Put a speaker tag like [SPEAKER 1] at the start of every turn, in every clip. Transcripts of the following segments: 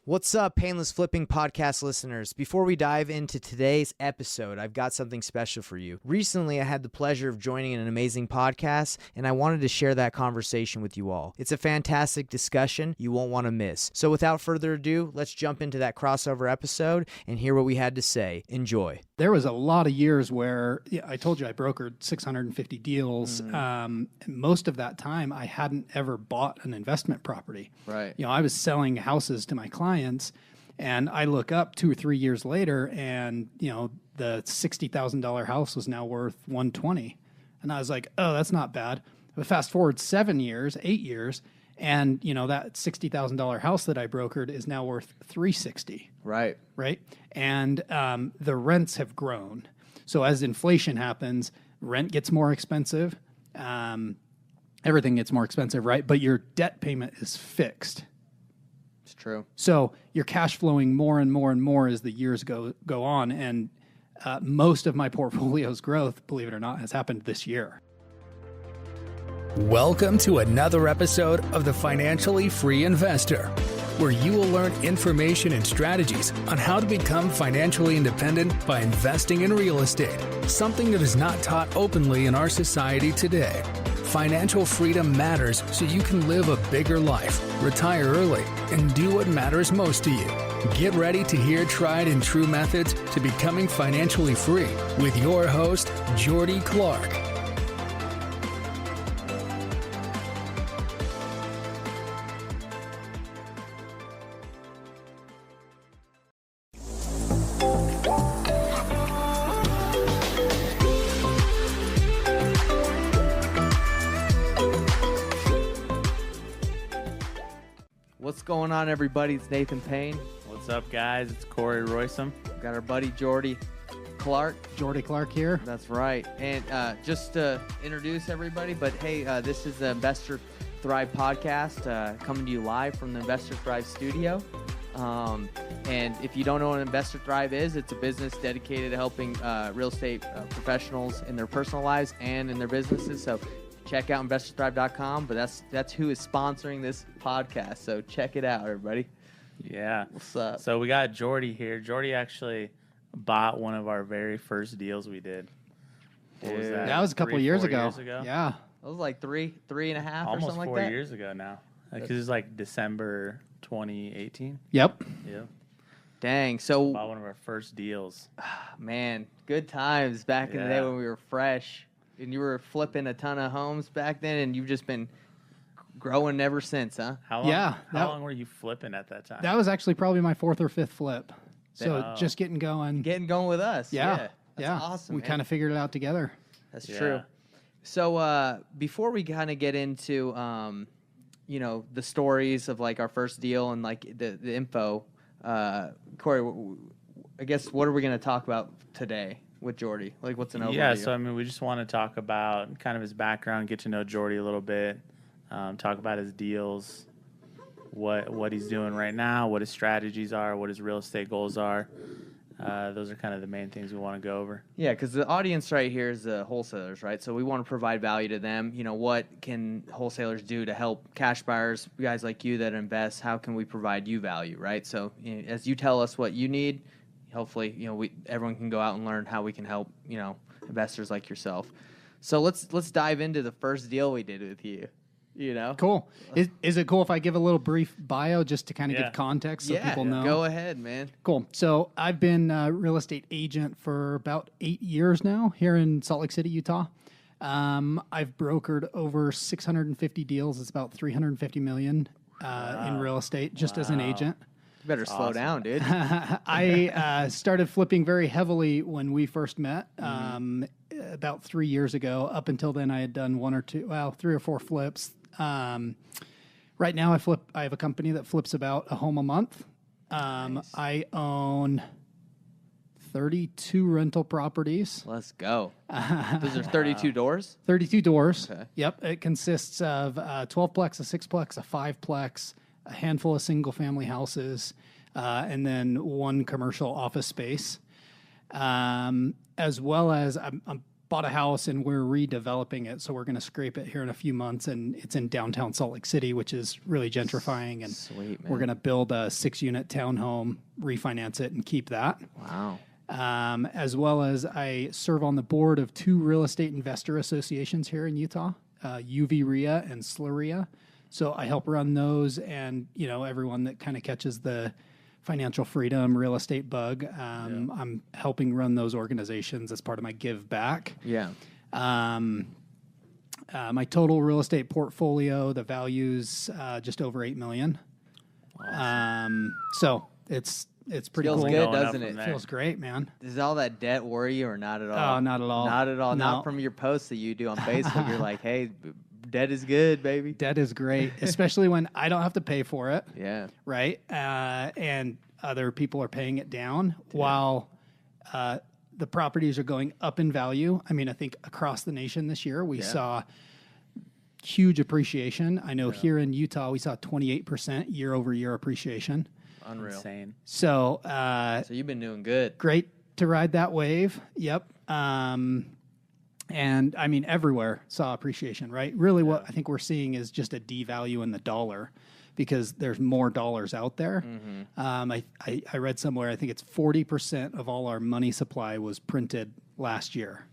[SPEAKER 1] What's up, Painless Flipping podcast listeners? Before we dive into today's episode, I've got something special for you. Recently, I had the pleasure of joining an amazing podcast, and I wanted to share that conversation with you all. It's a fantastic discussion you won't want to miss. So without further ado, let's jump into that crossover episode and hear what we had to say. Enjoy.
[SPEAKER 2] There was a lot of years where I told you I brokered 650 deals. And most of that time, I hadn't ever bought an investment property.
[SPEAKER 1] Right.
[SPEAKER 2] I was selling houses to my clients, and I look up 2 or 3 years later, and the $60,000 house was now worth 120, and I was like, oh, that's not bad. But fast forward 8 years, and that $60,000 house that I brokered is now worth 360.
[SPEAKER 1] Right.
[SPEAKER 2] Right. And the rents have grown. So as inflation happens, rent gets more expensive. Everything gets more expensive, right? But your debt payment is fixed.
[SPEAKER 1] It's true.
[SPEAKER 2] So you're cash flowing more and more and more as the years go on. And most of my portfolio's growth, believe it or not, has happened this year.
[SPEAKER 3] Welcome to another episode of The Financially Free Investor, where you will learn information and strategies on how to become financially independent by investing in real estate, something that is not taught openly in our society today. Financial freedom matters so you can live a bigger life, retire early, and do what matters most to you. Get ready to hear tried and true methods to becoming financially free with your host, Jordy Clark.
[SPEAKER 1] What's going on, everybody? It's Nathan Payne.
[SPEAKER 4] What's up, guys? It's Corey Roysum.
[SPEAKER 1] We've got our buddy Jordy Clark.
[SPEAKER 2] Jordy Clark here.
[SPEAKER 1] That's right. And just to introduce everybody, but hey, this is the Investor Thrive podcast coming to you live from the Investor Thrive studio. And if you don't know what Investor Thrive is, it's a business dedicated to helping real estate professionals in their personal lives and in their businesses. So check out investorthrive.com, but that's who is sponsoring this podcast. So check it out, everybody.
[SPEAKER 4] Yeah.
[SPEAKER 1] What's up?
[SPEAKER 4] So we got Jordy here. Jordy actually bought one of our very first deals we did. What was that?
[SPEAKER 2] That was a couple of years ago. Yeah.
[SPEAKER 1] It was like three and a half
[SPEAKER 4] Almost
[SPEAKER 1] or something like
[SPEAKER 4] 4
[SPEAKER 1] that.
[SPEAKER 4] years ago now. Because it was like December 2018.
[SPEAKER 2] Yep.
[SPEAKER 4] Yeah.
[SPEAKER 1] Dang. So,
[SPEAKER 4] Bought one of our first deals.
[SPEAKER 1] man, good times back in the day
[SPEAKER 4] Yeah.
[SPEAKER 1] when we were fresh. And you were flipping a ton of homes back then, and you've just been growing ever since, huh?
[SPEAKER 4] How long,
[SPEAKER 2] Yeah,
[SPEAKER 4] How long were you flipping at that time?
[SPEAKER 2] That was actually probably my 4th or 5th flip. So
[SPEAKER 4] Wow.
[SPEAKER 2] just getting going.
[SPEAKER 1] Getting going with us.
[SPEAKER 2] Yeah.
[SPEAKER 1] That's awesome.
[SPEAKER 2] We
[SPEAKER 1] man.
[SPEAKER 2] kind of figured it out together.
[SPEAKER 1] That's
[SPEAKER 4] Yeah.
[SPEAKER 1] true. So before we kind of get into, the stories of like our first deal and like the info, Corey, I guess what are we going to talk about today with Jordy? Like, what's an overview?
[SPEAKER 4] Yeah, so I mean, we just want to talk about kind of his background, get to know Jordy a little bit, talk about his deals, what he's doing right now, what his strategies are, what his real estate goals are. Those are kind of the main things we want to go over.
[SPEAKER 1] Yeah, because the audience right here is the wholesalers, right? So we want to provide value to them. What can wholesalers do to help cash buyers, guys like you that invest? How can we provide you value, right? So as you tell us what you need, hopefully, everyone can go out and learn how we can help, investors like yourself. So let's dive into the first deal we did with you.
[SPEAKER 2] Cool. Is it cool if I give a little brief bio just to kind of give context so people know?
[SPEAKER 1] Go ahead, man.
[SPEAKER 2] Cool. So I've been a real estate agent for about 8 years now here in Salt Lake City, Utah. I've brokered over 650 deals. It's about $350 million in real estate just as an agent.
[SPEAKER 1] You better slow down, dude.
[SPEAKER 2] I started flipping very heavily when we first met about 3 years ago. Up until then, I had done 3 or 4 flips. Right now, I have a company that flips about a home a month. Nice. I own 32 rental properties.
[SPEAKER 1] Let's go. Those are 32 doors?
[SPEAKER 2] 32 doors.
[SPEAKER 1] Okay.
[SPEAKER 2] Yep. It consists of a 12-plex, a 6-plex, a 5-plex, a handful of single-family houses, and then one commercial office space. As well as I'm bought a house and we're redeveloping it. So we're going to scrape it here in a few months, and it's in downtown Salt Lake City, which is really gentrifying. And
[SPEAKER 1] Sweet, man.
[SPEAKER 2] we're going to build a 6-unit townhome, refinance it, and keep that.
[SPEAKER 1] Wow.
[SPEAKER 2] As well as I serve on the board of 2 real estate investor associations here in Utah, UV-RIA and SLRIA. So I help run those, and everyone that kind of catches the financial freedom real estate bug, I'm helping run those organizations as part of my give back.
[SPEAKER 1] Yeah.
[SPEAKER 2] My total real estate portfolio, the value's just over $8 million.
[SPEAKER 4] Awesome.
[SPEAKER 2] So it's pretty
[SPEAKER 1] Feels
[SPEAKER 2] cool.
[SPEAKER 1] good,
[SPEAKER 4] Going up
[SPEAKER 1] doesn't
[SPEAKER 4] from
[SPEAKER 1] it?
[SPEAKER 4] there.
[SPEAKER 2] Feels great, man.
[SPEAKER 1] Does all that debt worry you or not at all?
[SPEAKER 2] Oh, not at all.
[SPEAKER 1] Not at all.
[SPEAKER 2] No.
[SPEAKER 1] Not from your posts that you do on Facebook. You're like, hey, debt is good, baby.
[SPEAKER 2] Debt is great, especially when I don't have to pay for it,
[SPEAKER 1] Yeah.
[SPEAKER 2] right? And other people are paying it down while the properties are going up in value. I mean, I think across the nation this year, we saw huge appreciation. I know here in Utah, we saw 28% year over year appreciation.
[SPEAKER 1] Unreal.
[SPEAKER 4] Insane.
[SPEAKER 2] So
[SPEAKER 1] So you've been doing good.
[SPEAKER 2] great to ride that wave. Yep. And I mean, everywhere saw appreciation, right? Really what I think we're seeing is just a devalue in the dollar because there's more dollars out there. I read somewhere, I think it's 40% of all our money supply was printed last year.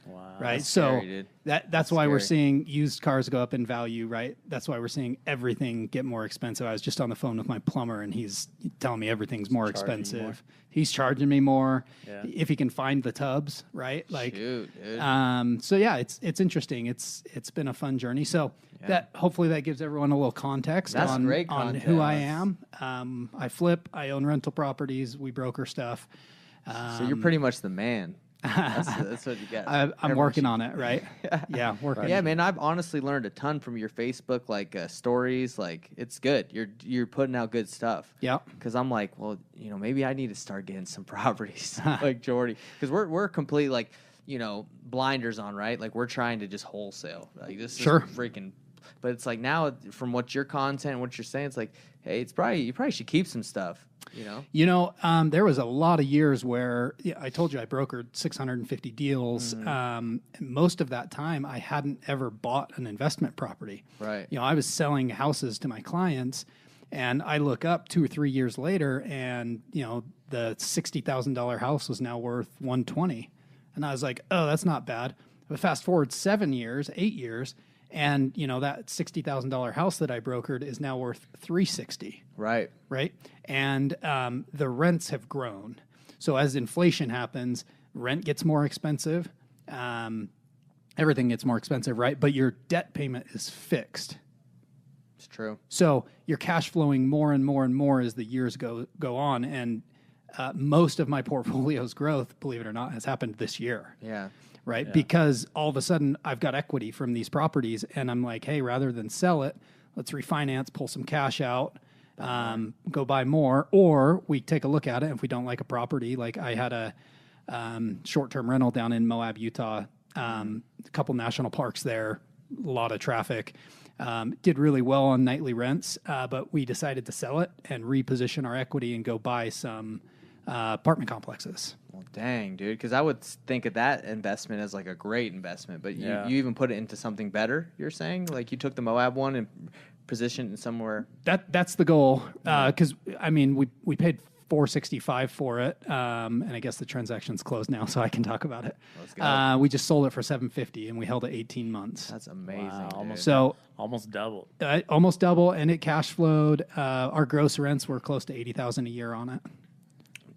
[SPEAKER 4] Wow.
[SPEAKER 2] Right.
[SPEAKER 1] That's
[SPEAKER 2] So
[SPEAKER 1] scary, dude.
[SPEAKER 2] that's why we're
[SPEAKER 1] scary.
[SPEAKER 2] seeing used cars go up in value. Right. That's why we're seeing everything get more expensive. I was just on the phone with my plumber and he's telling me everything's more
[SPEAKER 4] Charging you
[SPEAKER 2] expensive.
[SPEAKER 4] more.
[SPEAKER 2] He's charging me more
[SPEAKER 4] Yeah.
[SPEAKER 2] if he can find the tubs. Right. Like,
[SPEAKER 1] Shoot, dude.
[SPEAKER 2] so yeah, it's interesting. It's been a fun journey. So that hopefully that gives everyone a little context
[SPEAKER 1] That's
[SPEAKER 2] on,
[SPEAKER 1] great
[SPEAKER 2] on
[SPEAKER 1] context.
[SPEAKER 2] who I am. I flip, I own rental properties. We broker stuff.
[SPEAKER 1] So you're pretty much the man. That's what you got.
[SPEAKER 2] I'm working on it. Right. Yeah. Working.
[SPEAKER 1] Yeah, man, I've honestly learned a ton from your Facebook, like stories. Like it's good. You're putting out good stuff.
[SPEAKER 2] Yeah.
[SPEAKER 1] Because I'm like, well, maybe I need to start getting some properties like Jordy. Because we're complete like, blinders on, right? Like we're trying to just wholesale. Like this is
[SPEAKER 2] Sure.
[SPEAKER 1] freaking. But it's like now from what your content, what you're saying, it's like, hey, you probably should keep some stuff.
[SPEAKER 2] There was a lot of years where I told you I brokered 650 deals. And most of that time, I hadn't ever bought an investment property.
[SPEAKER 1] Right.
[SPEAKER 2] I was selling houses to my clients, and I look up 2 or 3 years later, and the $60,000 house was now worth $120,000, and I was like, oh, that's not bad. But fast forward 8 years. And that $60,000 house that I brokered is now worth $360,000.
[SPEAKER 1] Right.
[SPEAKER 2] Right. And the rents have grown. So as inflation happens, rent gets more expensive. Everything gets more expensive, right? But your debt payment is fixed.
[SPEAKER 1] It's true.
[SPEAKER 2] So you're cash flowing more and more and more as the years go on. And most of my portfolio's growth, believe it or not, has happened this year.
[SPEAKER 1] Yeah.
[SPEAKER 2] Right.
[SPEAKER 4] Yeah.
[SPEAKER 2] Because all of a sudden I've got equity from these properties and I'm like, hey, rather than sell it, let's refinance, pull some cash out, go buy more, or we take a look at it. If we don't like a property, like I had a short-term rental down in Moab, Utah, a couple national parks there, a lot of traffic, did really well on nightly rents, but we decided to sell it and reposition our equity and go buy some apartment complexes.
[SPEAKER 1] Well, dang, dude. Because I would think of that investment as like a great investment, but you even put it into something better. You're saying like you took the Moab one and positioned it somewhere.
[SPEAKER 2] That's the goal. Because I mean, we paid $465 for it, and I guess the transaction's closed now, so I can talk about it.
[SPEAKER 1] Let's go.
[SPEAKER 2] We just sold it for $750, and we held it 18 months.
[SPEAKER 1] That's amazing.
[SPEAKER 4] Wow,
[SPEAKER 1] dude.
[SPEAKER 4] almost
[SPEAKER 2] So
[SPEAKER 4] doubled.
[SPEAKER 2] almost double, and it cash flowed. Our gross rents were close to $80,000 a year on it.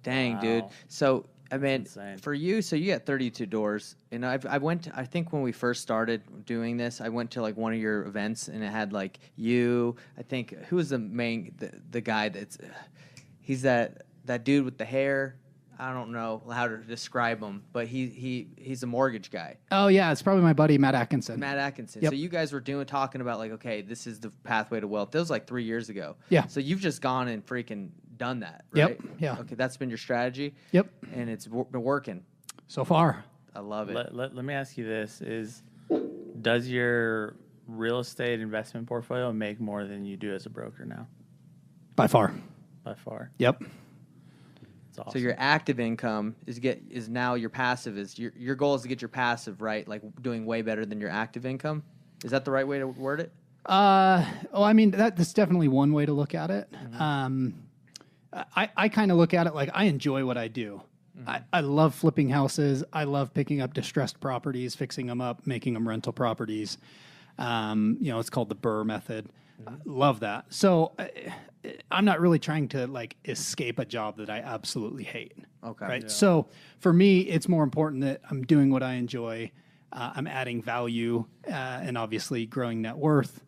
[SPEAKER 1] Dang,
[SPEAKER 4] Wow.
[SPEAKER 1] dude. So I mean,
[SPEAKER 4] insane.
[SPEAKER 1] for you, so you got 32 doors, and I went. I think when we first started doing this, I went to like one of your events, and it had like you. I think who was the main the guy that's he's that dude with the hair. I don't know how to describe him, but he's a mortgage guy.
[SPEAKER 2] Oh yeah, it's probably my buddy Matt Atkinson.
[SPEAKER 1] Matt Atkinson.
[SPEAKER 2] Yep.
[SPEAKER 1] So you guys were talking about like, okay, this is the pathway to wealth. That was like 3 years ago.
[SPEAKER 2] Yeah.
[SPEAKER 1] So you've just gone and freaking done that,
[SPEAKER 2] Yep.
[SPEAKER 1] right?
[SPEAKER 2] Yeah.
[SPEAKER 1] Okay, that's been your strategy.
[SPEAKER 2] Yep.
[SPEAKER 1] And it's been working.
[SPEAKER 2] So far.
[SPEAKER 1] I love it.
[SPEAKER 4] Let me ask you this: does your real estate investment portfolio make more than you do as a broker now?
[SPEAKER 2] By far.
[SPEAKER 4] By far.
[SPEAKER 2] Yep.
[SPEAKER 4] awesome.
[SPEAKER 1] So your active income is now your passive is your goal is to get your passive right, like doing way better than your active income. Is that the right way to word it?
[SPEAKER 2] I mean, that's definitely one way to look at it. I kind of look at it like I enjoy what I do. I love flipping houses. I love picking up distressed properties, fixing them up, making them rental properties. It's called the Burr method. Love that. So I'm not really trying to like escape a job that I absolutely hate.
[SPEAKER 1] Okay.
[SPEAKER 2] Right.
[SPEAKER 4] Yeah.
[SPEAKER 2] So for me, it's more important that I'm doing what I enjoy. I'm adding value and obviously growing net worth,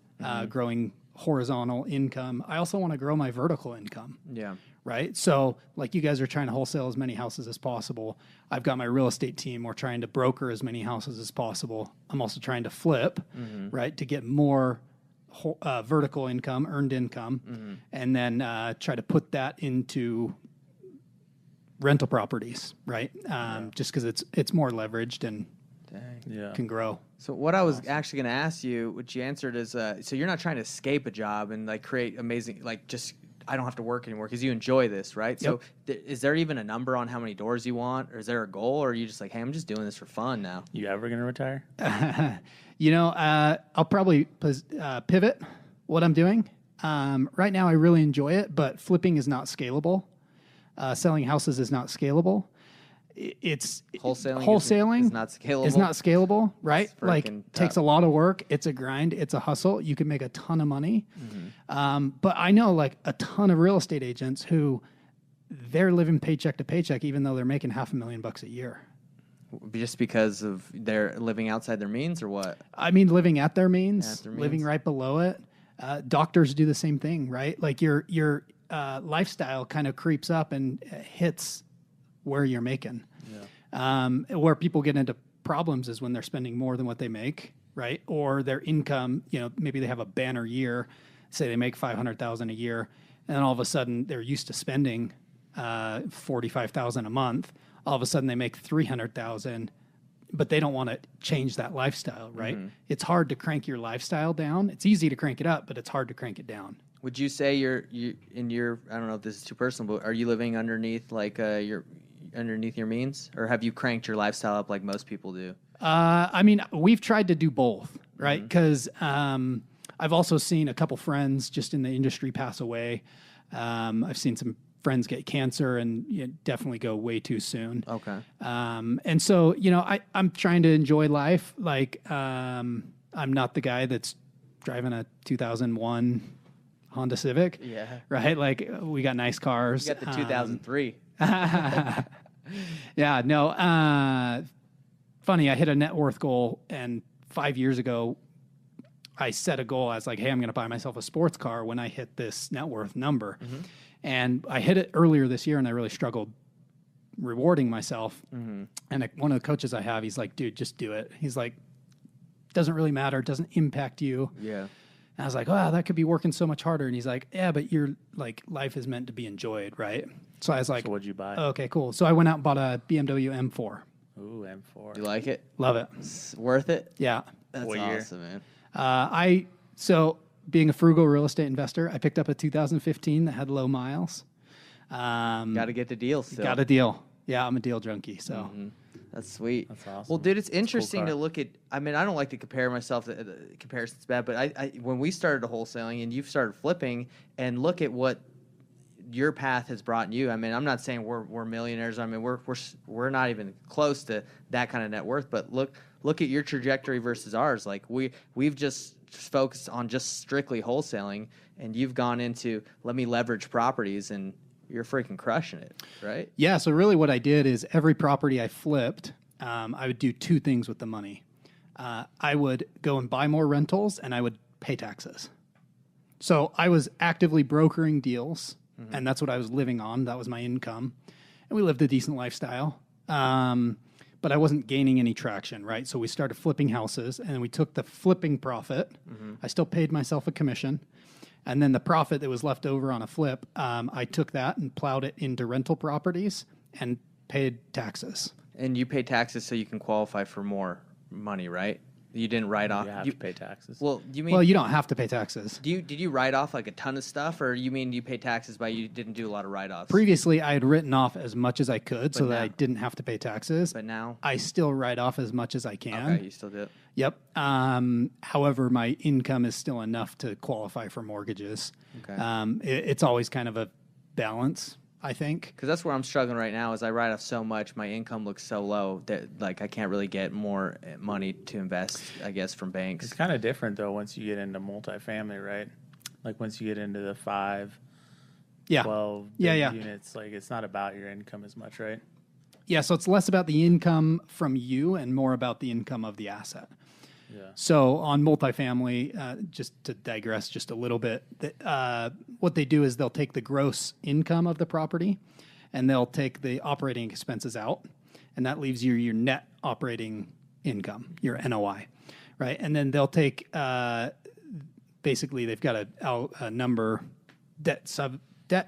[SPEAKER 2] growing horizontal income. I also want to grow my vertical income.
[SPEAKER 1] Yeah.
[SPEAKER 2] Right. So like you guys are trying to wholesale as many houses as possible. I've got my real estate team. We're trying to broker as many houses as possible. I'm also trying to flip, right, to get more vertical income, earned income, and then try to put that into rental properties, right? Just because it's more leveraged and can grow.
[SPEAKER 1] So what I was actually going to ask you, which you answered, is so you're not trying to escape a job and like create amazing, like just I don't have to work anymore because you enjoy this, right?
[SPEAKER 2] Yep.
[SPEAKER 1] So is there even a number on how many doors you want, or is there a goal, or are you just like, hey, I'm just doing this for fun now?
[SPEAKER 4] You ever gonna retire?
[SPEAKER 2] I'll probably pivot what I'm doing. Right now, I really enjoy it, but flipping is not scalable. Selling houses is not scalable. It's
[SPEAKER 1] wholesaling is not scalable.
[SPEAKER 2] It's not scalable, right?
[SPEAKER 1] It's
[SPEAKER 2] Like
[SPEAKER 1] freaking
[SPEAKER 2] takes
[SPEAKER 1] tough.
[SPEAKER 2] a lot of work. It's a grind. It's a hustle. You can make a ton of money. But I know like a ton of real estate agents who they're living paycheck to paycheck, even though they're making $500,000 a year.
[SPEAKER 1] Just because of their living outside their means, or what?
[SPEAKER 2] I mean, living at their means,
[SPEAKER 1] At their
[SPEAKER 2] living
[SPEAKER 1] means.
[SPEAKER 2] right below it. Doctors do the same thing, right? Like your lifestyle kind of creeps up and hits where you're making. Where people get into problems is when they're spending more than what they make, right? Or their income, maybe they have a banner year, say they make $500,000 a year, and all of a sudden they're used to spending $45,000 a month. All of a sudden they make $300,000, but they don't want to change that lifestyle, right? It's hard to crank your lifestyle down. It's easy to crank it up, but it's hard to crank it down.
[SPEAKER 1] Would you say you in your, I don't know if this is too personal, but are you living underneath like underneath your means, or have you cranked your lifestyle up like most people do?
[SPEAKER 2] I mean, we've tried to do both, right? Because I've also seen a couple friends just in the industry pass away. I've seen some friends get cancer and definitely go way too soon.
[SPEAKER 1] Okay.
[SPEAKER 2] And so, I'm trying to enjoy life. Like, I'm not the guy that's driving a 2001 Honda Civic.
[SPEAKER 1] Yeah.
[SPEAKER 2] Right? Like, we got nice cars.
[SPEAKER 1] You got the 2003.
[SPEAKER 2] Yeah, no. Funny, I hit a net worth goal, and 5 years ago, I set a goal. I was like, hey, I'm going to buy myself a sports car when I hit this net worth number. And I hit it earlier this year, and I really struggled rewarding myself. And one of the coaches I have, he's like, dude, just do it. He's like, doesn't really matter. It doesn't impact you.
[SPEAKER 1] Yeah.
[SPEAKER 2] And I was like, wow, that could be working so much harder. And he's like, yeah, but your like life is meant to be enjoyed, right? So I was like,
[SPEAKER 4] So what'd you buy?
[SPEAKER 2] okay, cool. So I went out and bought a BMW M4.
[SPEAKER 4] Ooh, M4.
[SPEAKER 1] You like it?
[SPEAKER 2] Love it.
[SPEAKER 1] It's worth it?
[SPEAKER 2] Yeah.
[SPEAKER 1] That's
[SPEAKER 4] What year?
[SPEAKER 1] awesome, man.
[SPEAKER 2] So being a frugal real estate investor, I picked up a 2015 that had low miles.
[SPEAKER 1] Got to get the deal still.
[SPEAKER 2] Got a deal. Yeah, I'm a deal junkie. So
[SPEAKER 1] That's sweet.
[SPEAKER 4] That's awesome.
[SPEAKER 1] Well, dude, it's interesting
[SPEAKER 4] car.
[SPEAKER 1] to look at. I mean, I don't like to compare myself. Comparison's bad, but I when we started wholesaling and you've started flipping, and look at what your path has brought you. I mean, I'm not saying we're millionaires. I mean, we're not even close to that kind of net worth. But look at your trajectory versus ours. Like we've just focused on just strictly wholesaling, and you've gone into let me leverage properties, and you're freaking crushing it, right?
[SPEAKER 2] yeah, so really what I did is every property I flipped, I would do two things with the money. I would go and buy more rentals, and I would pay taxes. So I was actively brokering deals, and that's what I was living on. That was my income. And we lived a decent lifestyle. But I wasn't gaining any traction, right? So we started flipping houses, and we took the flipping profit. I still paid myself a commission. And then the profit that was left over on a flip, I took that and plowed it into rental properties and paid taxes.
[SPEAKER 1] And you pay taxes so you can qualify for more money, right? You didn't write off.
[SPEAKER 4] You have to pay taxes.
[SPEAKER 1] Well, you mean?
[SPEAKER 2] Well, you don't have to pay taxes.
[SPEAKER 1] Did you write off like a ton of stuff, or you mean you pay taxes but you didn't do a lot of write-offs?
[SPEAKER 2] Previously, I had written off as much as I could so that
[SPEAKER 1] now-
[SPEAKER 2] I didn't have to pay taxes.
[SPEAKER 1] But now,
[SPEAKER 2] I still write off as much as I can.
[SPEAKER 1] okay, you still do it.
[SPEAKER 2] Yep. However, my income is still enough to qualify for mortgages.
[SPEAKER 1] Okay.
[SPEAKER 2] It's always kind of a balance, I think.
[SPEAKER 1] Because that's where I'm struggling right now. Is I write off so much, my income looks so low that like I can't really get more money to invest. I guess from banks.
[SPEAKER 4] It's kind of different though once you get into multifamily, right? Like once you get into the 5,
[SPEAKER 2] Yeah.
[SPEAKER 4] 12
[SPEAKER 2] Yeah.
[SPEAKER 4] units, like it's not about your income as much, right?
[SPEAKER 2] Yeah, so it's less about the income from you and more about the income of the asset.
[SPEAKER 4] Yeah.
[SPEAKER 2] So on multifamily, just to digress just a little bit, what they do is they'll take the gross income of the property and they'll take the operating expenses out, and that leaves you your net operating income, your NOI, right? And then they'll take, basically they've got a number, debt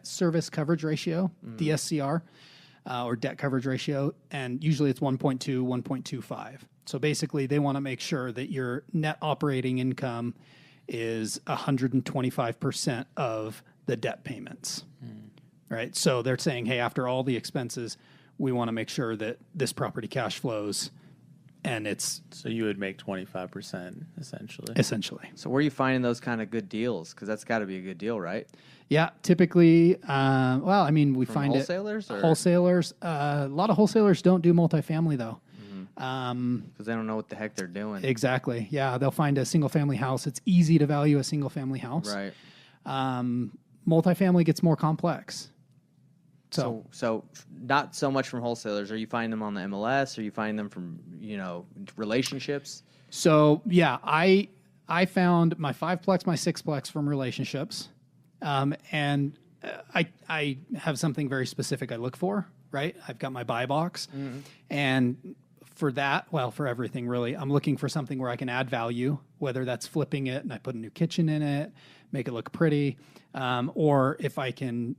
[SPEAKER 2] service coverage ratio, DSCR, or debt coverage ratio, and usually it's 1.2, 1.25. So basically, they want to make sure that your net operating income is 125% of the debt payments, right? So they're saying, hey, after all the expenses, we want to make sure that this property cash flows, and it's
[SPEAKER 4] So you would make 25% essentially.
[SPEAKER 2] essentially.
[SPEAKER 1] So where are you finding those kind of good deals? Because that's got to be a good deal, right?
[SPEAKER 2] Yeah, typically, well, I mean, we
[SPEAKER 1] From
[SPEAKER 2] find
[SPEAKER 1] wholesalers
[SPEAKER 2] it
[SPEAKER 1] or-
[SPEAKER 2] wholesalers. A lot of wholesalers don't do multifamily though.
[SPEAKER 1] Because they don't know what the heck they're doing.
[SPEAKER 2] Exactly. Yeah, they'll find a single family house. It's easy to value a single family house.
[SPEAKER 1] Right.
[SPEAKER 2] Multifamily gets more complex.
[SPEAKER 1] So not so much from wholesalers. Are you finding them on the MLS? Are you finding them from relationships?
[SPEAKER 2] So yeah, I found my 5-plex, my 6-plex from relationships, and I have something very specific I look for. Right, I've got my buy box, and for that, well, for everything really, I'm looking for something where I can add value, whether that's flipping it and I put a new kitchen in it, make it look pretty, or if I can,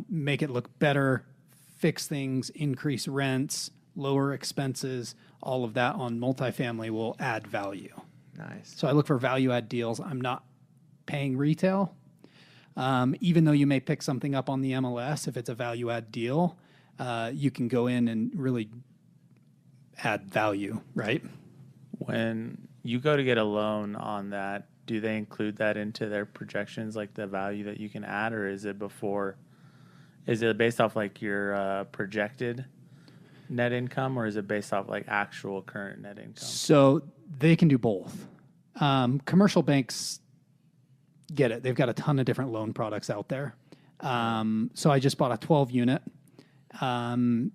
[SPEAKER 2] make it look better, fix things, increase rents, lower expenses, all of that on multifamily will add value.
[SPEAKER 1] Nice.
[SPEAKER 2] So I look for value add deals. I'm not paying retail. Even though you may pick something up on the MLS, if it's a value add deal, you can go in and really add value, right?
[SPEAKER 4] When you go to get a loan on that, do they include that into their projections, like the value that you can add, or is it based off like your projected net income, or is it based off like actual current net income?
[SPEAKER 2] So they can do both. Commercial banks get it. They've got a ton of different loan products out there. So I just bought a 12 unit, and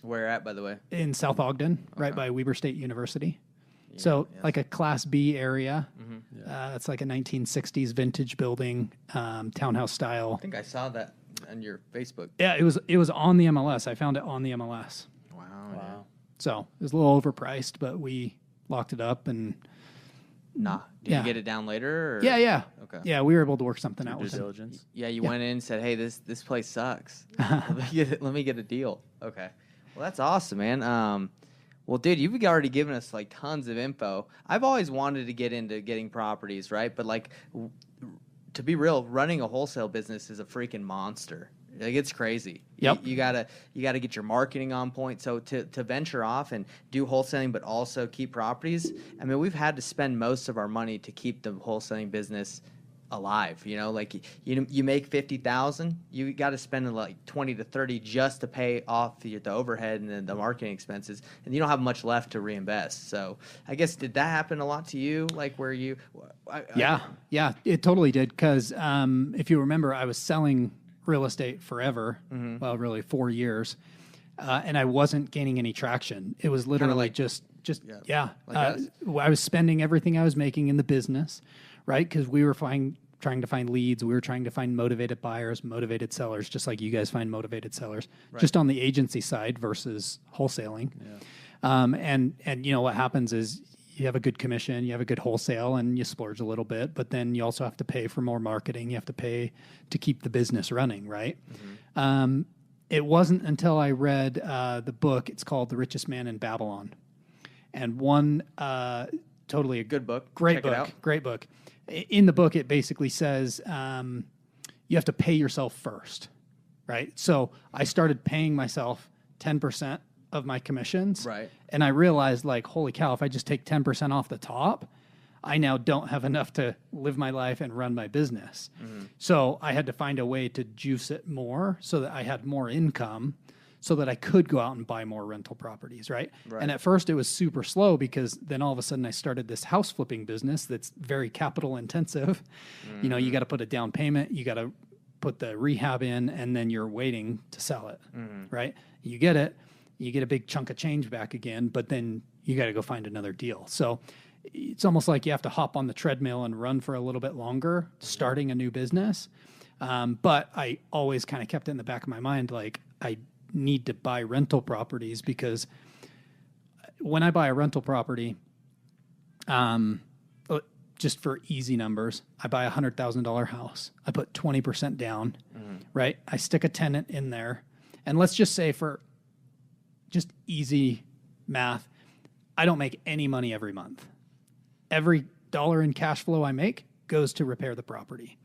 [SPEAKER 1] Where at, by the way?
[SPEAKER 2] in South Ogden, right by Weber State University. So
[SPEAKER 1] yes.
[SPEAKER 2] like a Class B area. It's like a 1960s vintage building, townhouse style.
[SPEAKER 1] I think I saw that on your Facebook.
[SPEAKER 2] Yeah, it was on the MLS. I found it on the MLS.
[SPEAKER 1] Wow.
[SPEAKER 4] Wow.
[SPEAKER 2] So it was a little overpriced, but we locked it up and
[SPEAKER 1] Nah. Did
[SPEAKER 2] Yeah.
[SPEAKER 1] you get it down later? Or?
[SPEAKER 2] yeah.
[SPEAKER 1] Okay.
[SPEAKER 2] Yeah, we were able to work something out
[SPEAKER 4] Due
[SPEAKER 2] with it.
[SPEAKER 4] diligence.
[SPEAKER 1] Yeah, you went in and said, "Hey, this place sucks. Let me get a deal." Okay. Well, that's awesome, man. Well, dude, you've already given us like tons of info. I've always wanted to get into getting properties, right? But like, to be real, running a wholesale business is a freaking monster. Like, it's crazy.
[SPEAKER 2] Yep.
[SPEAKER 1] You gotta get your marketing on point. So to venture off and do wholesaling, but also keep properties. I mean, we've had to spend most of our money to keep the wholesaling business alive. Like you make 50,000, you got to spend like 20 to 30 just to pay off the overhead and then the marketing expenses, and you don't have much left to reinvest. So I guess, did that happen a lot to you? Like where you?
[SPEAKER 2] Yeah, it totally did. Because if you remember, I was selling real estate forever. Well, really 4 years, and I wasn't gaining any traction. It was literally
[SPEAKER 1] like-
[SPEAKER 2] just
[SPEAKER 1] like us.
[SPEAKER 2] I was spending everything I was making in the business, right? Because we were trying to find leads. We were trying to find motivated buyers, motivated sellers, just like you guys find motivated sellers, just on the agency side versus wholesaling. And what happens is you have a good commission, you have a good wholesale, and you splurge a little bit, but then you also have to pay for more marketing. You have to pay to keep the business running, right? It wasn't until I read the book, it's called The Richest Man in Babylon. and one totally a
[SPEAKER 1] Good book.
[SPEAKER 2] great
[SPEAKER 1] Check
[SPEAKER 2] book,
[SPEAKER 1] it out.
[SPEAKER 2] great book. In the book, it basically says you have to pay yourself first, right? So I started paying myself 10% of my commissions,
[SPEAKER 1] Right.
[SPEAKER 2] and I realized, like, holy cow, if I just take 10% off the top, I now don't have enough to live my life and run my business. So I had to find a way to juice it more so that I had more income so that I could go out and buy more rental properties, right? And at first it was super slow because then all of a sudden I started this house flipping business that's very capital intensive. You know, you got to put a down payment, you got to put the rehab in, and then you're waiting to sell it, right? You get it, you get a big chunk of change back again, but then you got to go find another deal. So it's almost like you have to hop on the treadmill and run for a little bit longer, starting a new business. But I always kind of kept it in the back of my mind, like, I need to buy rental properties, because when I buy a rental property, just for easy numbers, I buy $100,000 house. I put 20% down, right? I stick a tenant in there. And let's just say, for just easy math, I don't make any money every month. Every dollar in cash flow I make goes to repair the property,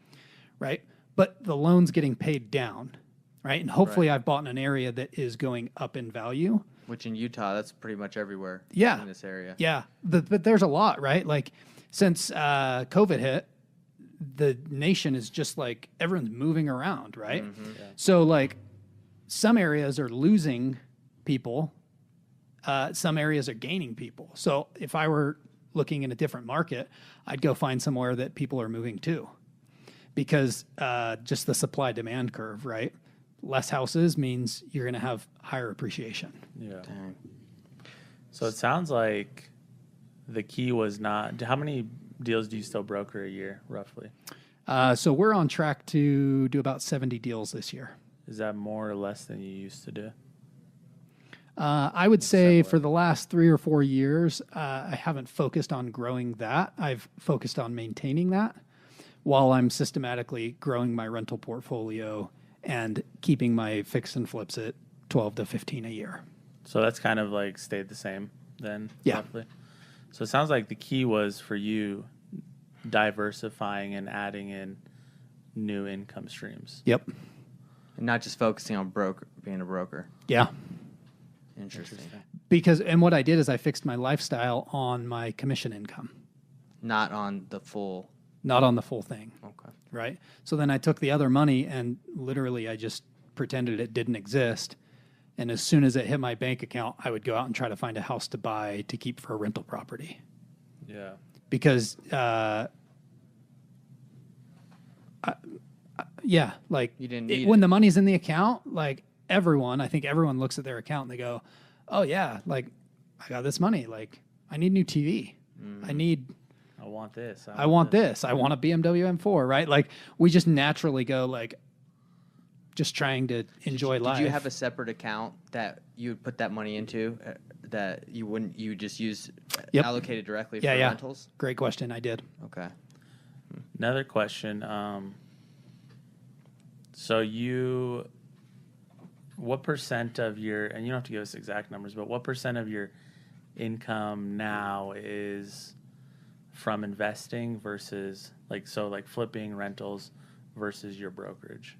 [SPEAKER 2] right? But the loan's getting paid down, right? And hopefully I've bought in an area that is going up in value.
[SPEAKER 1] Which in Utah, that's pretty much everywhere.
[SPEAKER 2] Yeah.
[SPEAKER 1] In this area.
[SPEAKER 2] Yeah. But there's a lot, right? Like, since COVID hit, the nation is just like, everyone's moving around, right? So, like, some areas are losing people. Some areas are gaining people. So if I were looking in a different market, I'd go find somewhere that people are moving to, because just the supply demand curve, right? Less houses means you're going to have higher appreciation.
[SPEAKER 4] Yeah. So it sounds like the key was not, how many deals do you still broker a year, roughly?
[SPEAKER 2] So we're on track to do about 70 deals this year.
[SPEAKER 4] Is that more or less than you used to do?
[SPEAKER 2] I would say for the last 3 or 4 years, I haven't focused on growing that. I've focused on maintaining that while I'm systematically growing my rental portfolio and keeping my fix and flips at 12 to 15 a year.
[SPEAKER 4] So that's kind of like stayed the same then,
[SPEAKER 2] Yeah.
[SPEAKER 4] roughly? So it sounds like the key was for you diversifying and adding in new income streams.
[SPEAKER 2] Yep.
[SPEAKER 1] And not just focusing on being a broker.
[SPEAKER 2] Yeah.
[SPEAKER 1] Interesting.
[SPEAKER 2] And what I did is I fixed my lifestyle on my commission income,
[SPEAKER 1] Not on the full.
[SPEAKER 2] not on the full thing.
[SPEAKER 1] Okay.
[SPEAKER 2] Right? So then I took the other money and literally I just pretended it didn't exist. And as soon as it hit my bank account, I would go out and try to find a house to buy to keep for a rental property.
[SPEAKER 4] Yeah.
[SPEAKER 2] Because, like,
[SPEAKER 1] You didn't need
[SPEAKER 2] when
[SPEAKER 1] it.
[SPEAKER 2] the money's in the account, like, I think everyone looks at their account and they go, oh, yeah, like, I got this money. Like, I need new TV.
[SPEAKER 4] I want this.
[SPEAKER 2] I want this. I want a BMW M4, right? Like, we just naturally go, like, just trying to enjoy life.
[SPEAKER 1] Did you have a separate account that you would put that money into that you wouldn't, you would just use allocated directly for rentals?
[SPEAKER 2] Great question. I did.
[SPEAKER 1] Okay.
[SPEAKER 4] Another question. So what percent of your, and you don't have to give us exact numbers, but what percent of your income now is from investing versus like flipping, rentals versus your brokerage?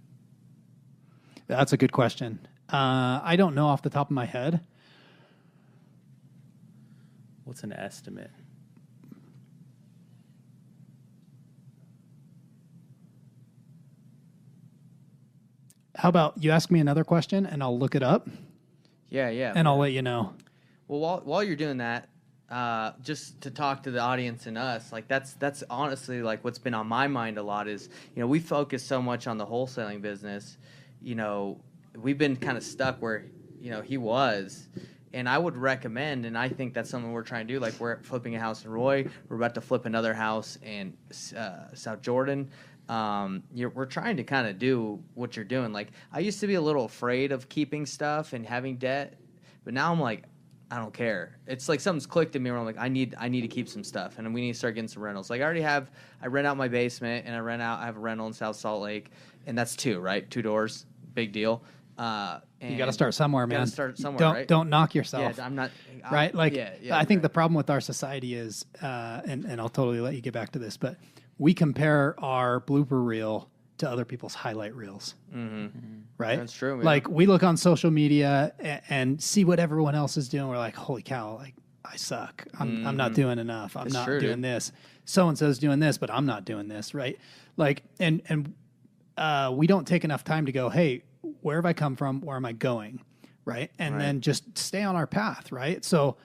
[SPEAKER 2] That's a good question. I don't know off the top of my head.
[SPEAKER 4] What's an estimate?
[SPEAKER 2] How about you ask me another question and I'll look it up
[SPEAKER 1] Yeah.
[SPEAKER 2] and I'll let you know.
[SPEAKER 1] Well, while you're doing that, just to talk to the audience and us, like that's honestly like what's been on my mind a lot is, we focus so much on the wholesaling business. We've been kind of stuck where, he was. And I would recommend, and I think that's something we're trying to do. Like, we're flipping a house in Roy. We're about to flip another house in South Jordan. We're trying to kind of do what you're doing. Like, I used to be a little afraid of keeping stuff and having debt, but now I'm like, I don't care. It's like something's clicked in me where I'm like, I need to keep some stuff, and we need to start getting some rentals. Like, I rent out my basement, and I have a rental in South Salt Lake, and that's 2, right? 2 doors, big deal. And
[SPEAKER 2] You got to start somewhere,
[SPEAKER 1] you
[SPEAKER 2] man.
[SPEAKER 1] gotta start somewhere,
[SPEAKER 2] Don't
[SPEAKER 1] right?
[SPEAKER 2] don't knock yourself.
[SPEAKER 1] Yeah, I'm not.
[SPEAKER 2] Right? Like, I think the
[SPEAKER 1] right.
[SPEAKER 2] problem with our society is, and I'll totally let you get back to this, but we compare our blooper reel to other people's highlight reels. Right?
[SPEAKER 1] That's true. Yeah.
[SPEAKER 2] Like, we look on social media and see what everyone else is doing. We're like, holy cow, like, I suck. I'm not doing enough. I'm
[SPEAKER 1] It's
[SPEAKER 2] not
[SPEAKER 1] true,
[SPEAKER 2] doing
[SPEAKER 1] dude.
[SPEAKER 2] this. So-and-so's doing this, but I'm not doing this, right? Like, and we don't take enough time to go, hey, where have I come from? Where am I going? Right. And then just stay on our path. Right. So,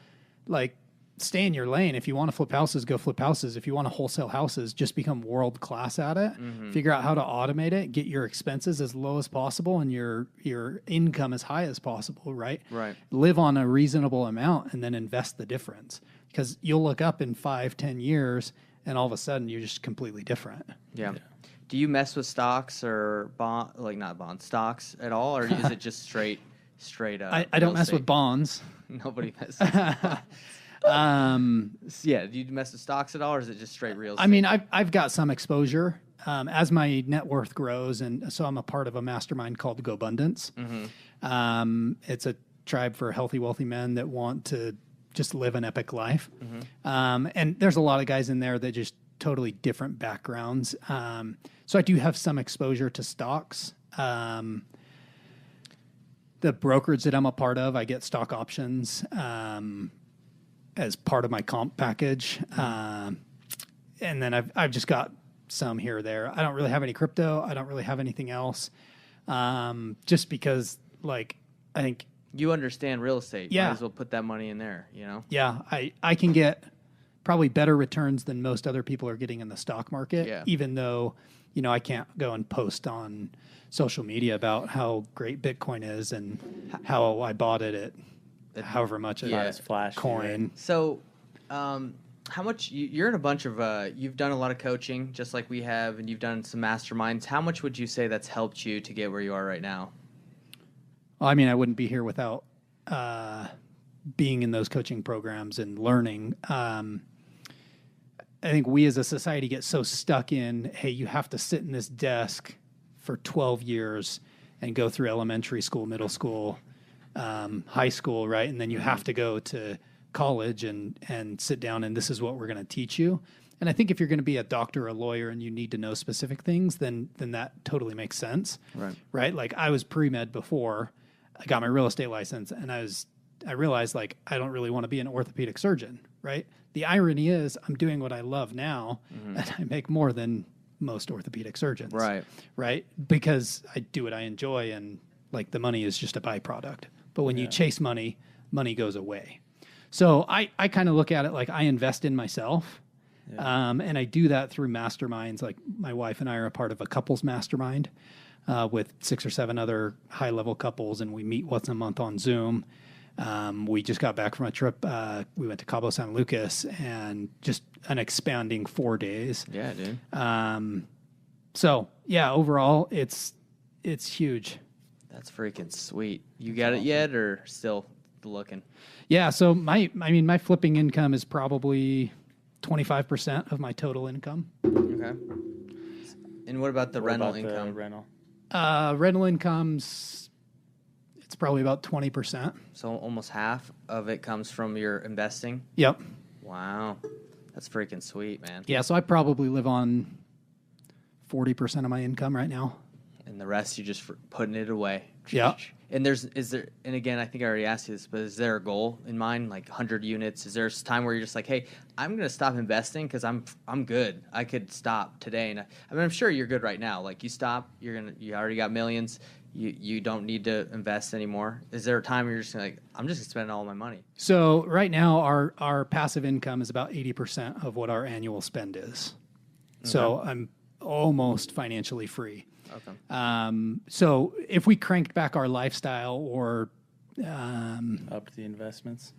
[SPEAKER 2] like, stay in your lane. If you want to flip houses, go flip houses. If you want to wholesale houses, just become world class at it. Figure out how to automate it, get your expenses as low as possible and your income as high as possible. Right.
[SPEAKER 1] Right.
[SPEAKER 2] Live on a reasonable amount and then invest the difference, because you'll look up in 5-10 years and all of a sudden you're just completely different.
[SPEAKER 1] Yeah. Do you mess with stocks or not bonds, stocks at all, or is it just straight?
[SPEAKER 2] I don't mess with bonds.
[SPEAKER 1] Nobody messes with bonds. Yeah. Do you mess with stocks at all, or is it just straight real estate?
[SPEAKER 2] I mean, I've got some exposure as my net worth grows, and so I'm a part of a mastermind called GoBundance. It's a tribe for healthy, wealthy men that want to just live an epic life. And there's a lot of guys in there that just totally different backgrounds. So I do have some exposure to stocks. The brokerage that I'm a part of, I get stock options as part of my comp package. And then I've just got some here or there. I don't really have any crypto. I don't really have anything else. Just because, like, I think,
[SPEAKER 1] you understand real estate.
[SPEAKER 2] Yeah.
[SPEAKER 1] Might as well put that money in there, you know?
[SPEAKER 2] yeah, I can get probably better returns than most other people are getting in the stock market,
[SPEAKER 1] Yeah.
[SPEAKER 2] even though, you know, I can't go and post on social media about how great Bitcoin is and how I bought it at however much
[SPEAKER 1] Yeah.
[SPEAKER 4] It's flashy,
[SPEAKER 2] coin.
[SPEAKER 4] right?
[SPEAKER 1] So, how much you're in a bunch of you've done a lot of coaching just like we have, and you've done some masterminds. How much would you say that's helped you to get where you are right now?
[SPEAKER 2] Well, I mean, I wouldn't be here without being in those coaching programs and learning. I think we as a society get so stuck in, hey, you have to sit in this desk for 12 years and go through elementary school, middle school, high school, right? And then you have to go to college and sit down and this is what we're going to teach you. And I think if you're going to be a doctor or a lawyer and you need to know specific things, then that totally makes sense. Right? Like, I was pre-med before I got my real estate license, and I realized, like, I don't really want to be an orthopedic surgeon, right? The irony is I'm doing what I love now, and I make more than most orthopedic surgeons. Right? Because I do what I enjoy, and, like, the money is just a byproduct. But when you chase money, money goes away. So I kind of look at it like I invest in myself. And I do that through masterminds. Like, my wife and I are a part of a couples mastermind with 6 or 7 other high-level couples, and we meet once a month on Zoom. We just got back from a trip. We went to Cabo San Lucas, and just an expanding 4 days.
[SPEAKER 1] Yeah, dude.
[SPEAKER 2] So yeah, overall, it's huge.
[SPEAKER 1] That's freaking sweet. You got it yet, or still looking?
[SPEAKER 2] Yeah. So my flipping income is probably 25% of my total income.
[SPEAKER 1] Okay. And what about the
[SPEAKER 4] What
[SPEAKER 1] rental
[SPEAKER 4] about the
[SPEAKER 1] income?
[SPEAKER 4] rental?
[SPEAKER 2] Rental income's, it's probably about 20%.
[SPEAKER 1] So almost half of it comes from your investing?
[SPEAKER 2] Yep.
[SPEAKER 1] Wow. That's freaking sweet, man.
[SPEAKER 2] Yeah. So I probably live on 40% of my income right now.
[SPEAKER 1] And the rest you just putting it away.
[SPEAKER 2] Yeah.
[SPEAKER 1] And and again, I think I already asked you this, but is there a goal in mind, like 100 units? Is there a time where you're just like, hey, I'm going to stop investing because I'm good. I could stop today. And I mean, I'm sure you're good right now. Like, you stop, you already got millions. You don't need to invest anymore. Is there a time where you're just like, I'm just going to spend all my money?
[SPEAKER 2] So right now our passive income is about 80% of what our annual spend is. Okay. So I'm almost financially free.
[SPEAKER 1] Okay.
[SPEAKER 2] So if we cranked back our lifestyle or
[SPEAKER 4] Up the investments.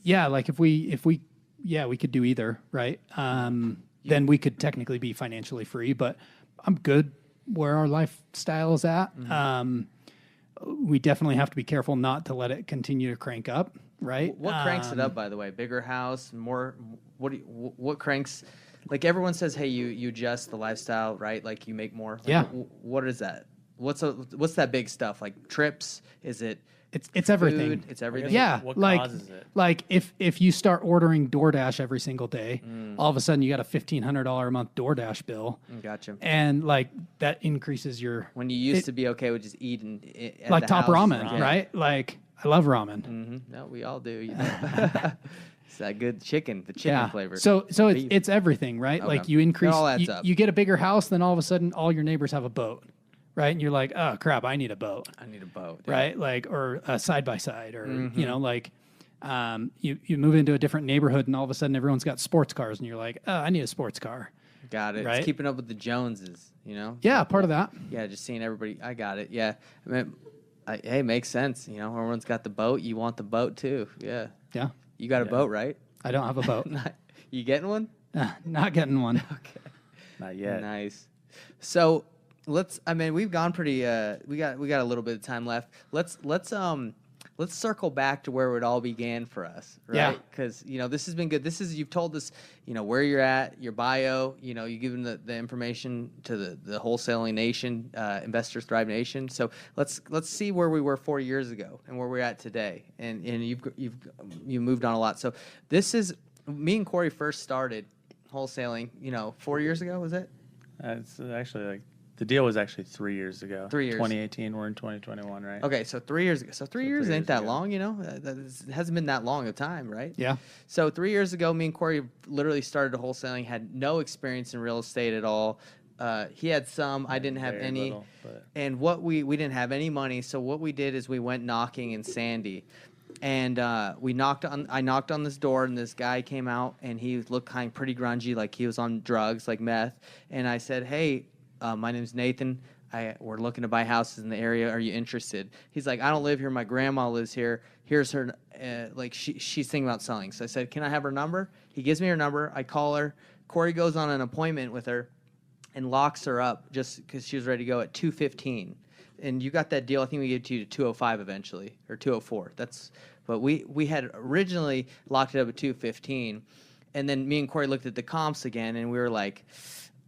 [SPEAKER 2] yeah, like if we could do either, right? Then we could technically be financially free, but I'm good where our lifestyle is at. We definitely have to be careful not to let it continue to crank up, right?
[SPEAKER 1] What cranks it up, by the way? Bigger house, more? What cranks? Like, everyone says, hey, you adjust the lifestyle, right? Like, you make more. Like,
[SPEAKER 2] Yeah.
[SPEAKER 1] What is that? What's that big stuff? Like trips? Is it?
[SPEAKER 2] It's everything.
[SPEAKER 1] Food? It's everything.
[SPEAKER 2] Yeah,
[SPEAKER 4] What
[SPEAKER 2] like
[SPEAKER 4] causes it?
[SPEAKER 2] like if you start ordering DoorDash every single day, all of a sudden you got a $1,500 a month DoorDash bill,
[SPEAKER 1] Gotcha.
[SPEAKER 2] and like that increases your
[SPEAKER 1] When you used to be okay with just eating at
[SPEAKER 2] like
[SPEAKER 1] the
[SPEAKER 2] top
[SPEAKER 1] house.
[SPEAKER 2] ramen,
[SPEAKER 1] Yeah.
[SPEAKER 2] right? Like I love ramen.
[SPEAKER 1] No, we all do. You know? It's that good chicken, the chicken flavor.
[SPEAKER 2] So
[SPEAKER 1] Beef.
[SPEAKER 2] it's everything, right?
[SPEAKER 1] Okay.
[SPEAKER 2] Like you increase,
[SPEAKER 1] It all adds up.
[SPEAKER 2] you get a bigger house, then all of a sudden all your neighbors have a boat, right? And you're like, oh crap, I need a boat,
[SPEAKER 1] I need a boat. Yeah.
[SPEAKER 2] right? Like or a side by side, or you know, like you move into a different neighborhood, and all of a sudden everyone's got sports cars, and you're like, oh, I need a sports car.
[SPEAKER 1] Got it.
[SPEAKER 2] Right?
[SPEAKER 1] It's keeping up with the Joneses, you know?
[SPEAKER 2] Yeah, part of that.
[SPEAKER 1] Yeah, just seeing everybody. I got it. Yeah. I mean, hey, makes sense. You know, everyone's got the boat. You want the boat too. Yeah.
[SPEAKER 2] Yeah,
[SPEAKER 1] You got a boat, right?
[SPEAKER 2] I don't have a boat.
[SPEAKER 1] You getting one?
[SPEAKER 2] Not getting one.
[SPEAKER 4] Not yet.
[SPEAKER 1] Nice. So we've gone pretty. We got a little bit of time left. Let's circle back to where it all began for us, right?
[SPEAKER 2] Yeah.
[SPEAKER 1] Because this has been good. You've told us where you're at, your bio. You've given the information to the wholesaling nation, Investors Thrive Nation. So let's see where we were 4 years ago and where we're at today. And you've moved on a lot. So this is me and Corey first started wholesaling. 4 years ago, was it?
[SPEAKER 4] It's actually like the deal was actually 3 years ago.
[SPEAKER 1] 3 years.
[SPEAKER 4] 2018. We're in 2021, right?
[SPEAKER 1] Okay, so 3 years ago. So 3 years
[SPEAKER 4] years
[SPEAKER 1] ain't that
[SPEAKER 4] ago.
[SPEAKER 1] long, it hasn't been that long of time, right?
[SPEAKER 2] Yeah.
[SPEAKER 1] So 3 years ago, me and Corey literally started wholesaling, had no experience in real estate at all. He had some, I didn't have
[SPEAKER 4] Very
[SPEAKER 1] any.
[SPEAKER 4] little, but-
[SPEAKER 1] And we didn't have any money, so what we did is we went knocking in Sandy. And I knocked on this door, and this guy came out, and he looked pretty grungy, like he was on drugs, like meth. And I said, hey, my name's Nathan. We're looking to buy houses in the area. Are you interested? He's like, I don't live here. My grandma lives here. Here's her. She's thinking about selling. So I said, can I have her number? He gives me her number. I call her. Corey goes on an appointment with her and locks her up just because she was ready to go at 2:15. And you got that deal. I think we gave it to you to 2:05 eventually, or 2:04. But we had originally locked it up at 2:15, and then me and Corey looked at the comps again, and we were like,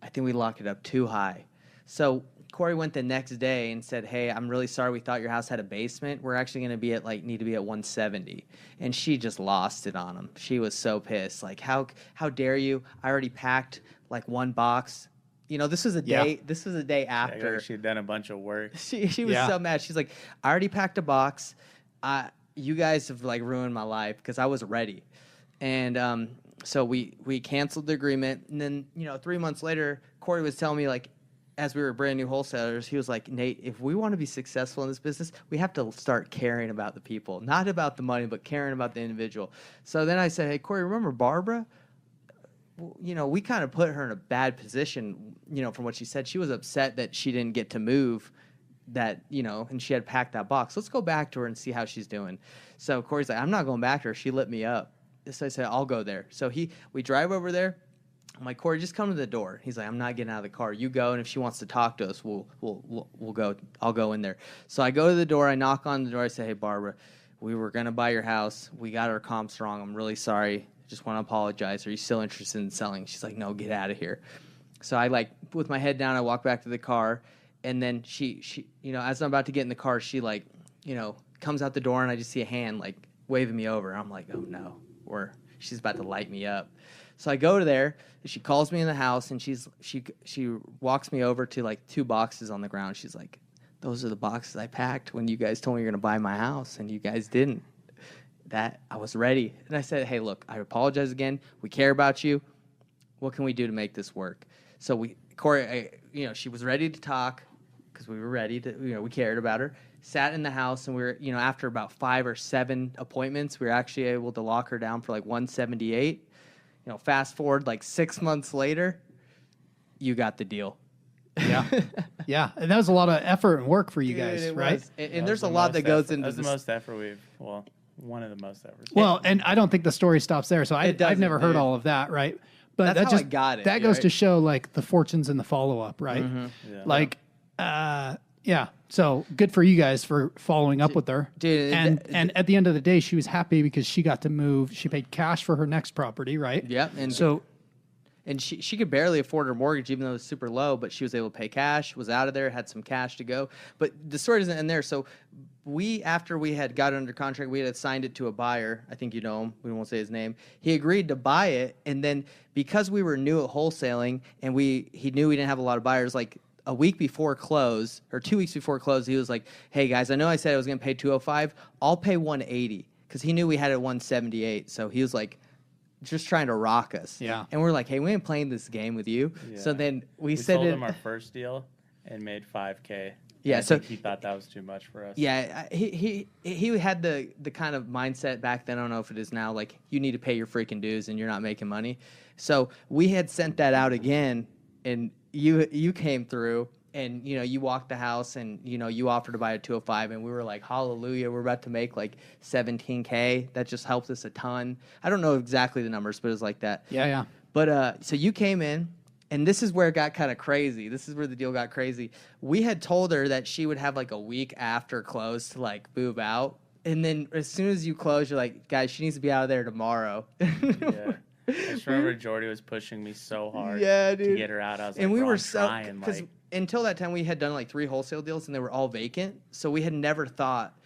[SPEAKER 1] I think we locked it up too high. So Corey went the next day and said, hey, I'm really sorry. We thought your house had a basement. We're actually going to be need to be at 170. And she just lost it on him. She was so pissed. Like, how dare you? I already packed like one box. This was a day.
[SPEAKER 2] Yeah.
[SPEAKER 1] This was a day
[SPEAKER 4] Yeah,
[SPEAKER 1] after.
[SPEAKER 4] like she'd done a bunch of work.
[SPEAKER 1] She was
[SPEAKER 2] Yeah.
[SPEAKER 1] so mad. She's like, I already packed a box. You guys have ruined my life because I was ready. And so we canceled the agreement. And then 3 months later, Corey was telling me as we were brand new wholesalers, he was like, Nate, if we want to be successful in this business, we have to start caring about the people, not about the money, but caring about the individual. So then I said, hey, Corey, remember Barbara? We kind of put her in a bad position, from what she said. She was upset that she didn't get to move and she had packed that box. Let's go back to her and see how she's doing. So Corey's like, I'm not going back to her. She lit me up. So I said, I'll go there. So we drive over there. I'm like, Corey, just come to the door. He's like, I'm not getting out of the car. You go, and if she wants to talk to us, we'll go. I'll go in there. So I go to the door. I knock on the door. I say, hey, Barbara, we were going to buy your house. We got our comps wrong. I'm really sorry. Just want to apologize. Are you still interested in selling? She's like, no, get out of here. So I with my head down, I walk back to the car, and then she as I'm about to get in the car, she comes out the door, and I just see a hand waving me over. I'm like, oh no, she's about to light me up. So I go to there, and she calls me in the house, and she walks me over to two boxes on the ground. She's like, those are the boxes I packed when you guys told me you're going to buy my house, and you guys didn't. That I was ready. And I said, hey, look, I apologize again. We care about you. What can we do to make this work? So Corey, she was ready to talk because we were ready to, we cared about her. Sat in the house, and we were, after about 5 or 7 appointments, we were actually able to lock her down for 178. Fast forward 6 months later, you got the deal.
[SPEAKER 2] Yeah. Yeah. And that was a lot of effort and work for you guys,
[SPEAKER 1] It
[SPEAKER 2] right?
[SPEAKER 1] was. And there's a lot that goes into
[SPEAKER 4] That's the
[SPEAKER 1] this.
[SPEAKER 4] most effort one of the most efforts.
[SPEAKER 2] Well, and I don't think the story stops there. So I've
[SPEAKER 1] doesn't,
[SPEAKER 2] never heard
[SPEAKER 1] dude.
[SPEAKER 2] all of that, right? But
[SPEAKER 1] That's how I got it,
[SPEAKER 2] that goes
[SPEAKER 1] right?
[SPEAKER 2] to show the fortunes in the follow up, right?
[SPEAKER 4] Yeah.
[SPEAKER 2] Yeah. So good for you guys for following up with her.
[SPEAKER 1] Dude,
[SPEAKER 2] and at the end of the day, she was happy because she got to move. She paid cash for her next property, right?
[SPEAKER 1] Yep. And
[SPEAKER 2] So
[SPEAKER 1] And she could barely afford her mortgage, even though it was super low, but she was able to pay cash, was out of there, had some cash to go. But the story doesn't end there. So after we had got it under contract, we had assigned it to a buyer. I think you know him. We won't say his name. He agreed to buy it. And then because we were new at wholesaling and he knew we didn't have a lot of buyers, like a week before close or 2 weeks before close, he was like, hey guys, I know I said I was going to pay 205. I'll pay 180 because he knew we had it at 178. So he was like, just trying to rock us.
[SPEAKER 2] Yeah.
[SPEAKER 1] And we're like, hey, we ain't playing this game with you.
[SPEAKER 4] Yeah.
[SPEAKER 1] So then we
[SPEAKER 4] sold him our first deal and made $5K.
[SPEAKER 1] Yeah,
[SPEAKER 4] I
[SPEAKER 1] so
[SPEAKER 4] think he thought that was too much for us.
[SPEAKER 1] Yeah, he had the kind of mindset back then. I don't know if it is now. Like, you need to pay your freaking dues, and you're not making money. So we had sent that out again, and you came through, and you walked the house, and you offered to buy a 205, and we were like, hallelujah, we're about to make like $17K. That just helped us a ton. I don't know exactly the numbers, but it was like that.
[SPEAKER 2] Yeah.
[SPEAKER 1] But so you came in. And this is where it got kind of crazy. This is where the deal got crazy. We had told her that she would have like a week after close to like move out. And then as soon as you close, you're like, guys, she needs to be out of there tomorrow.
[SPEAKER 4] Yeah. I just remember Jordy was pushing me so hard
[SPEAKER 1] Yeah, dude.
[SPEAKER 4] to get her out. I was
[SPEAKER 1] And
[SPEAKER 4] like,
[SPEAKER 1] we
[SPEAKER 4] bro,
[SPEAKER 1] were
[SPEAKER 4] I'm
[SPEAKER 1] so,
[SPEAKER 4] trying.
[SPEAKER 1] because
[SPEAKER 4] Like,
[SPEAKER 1] until that time we had done like 3 wholesale deals and they were all vacant. So we had never thought,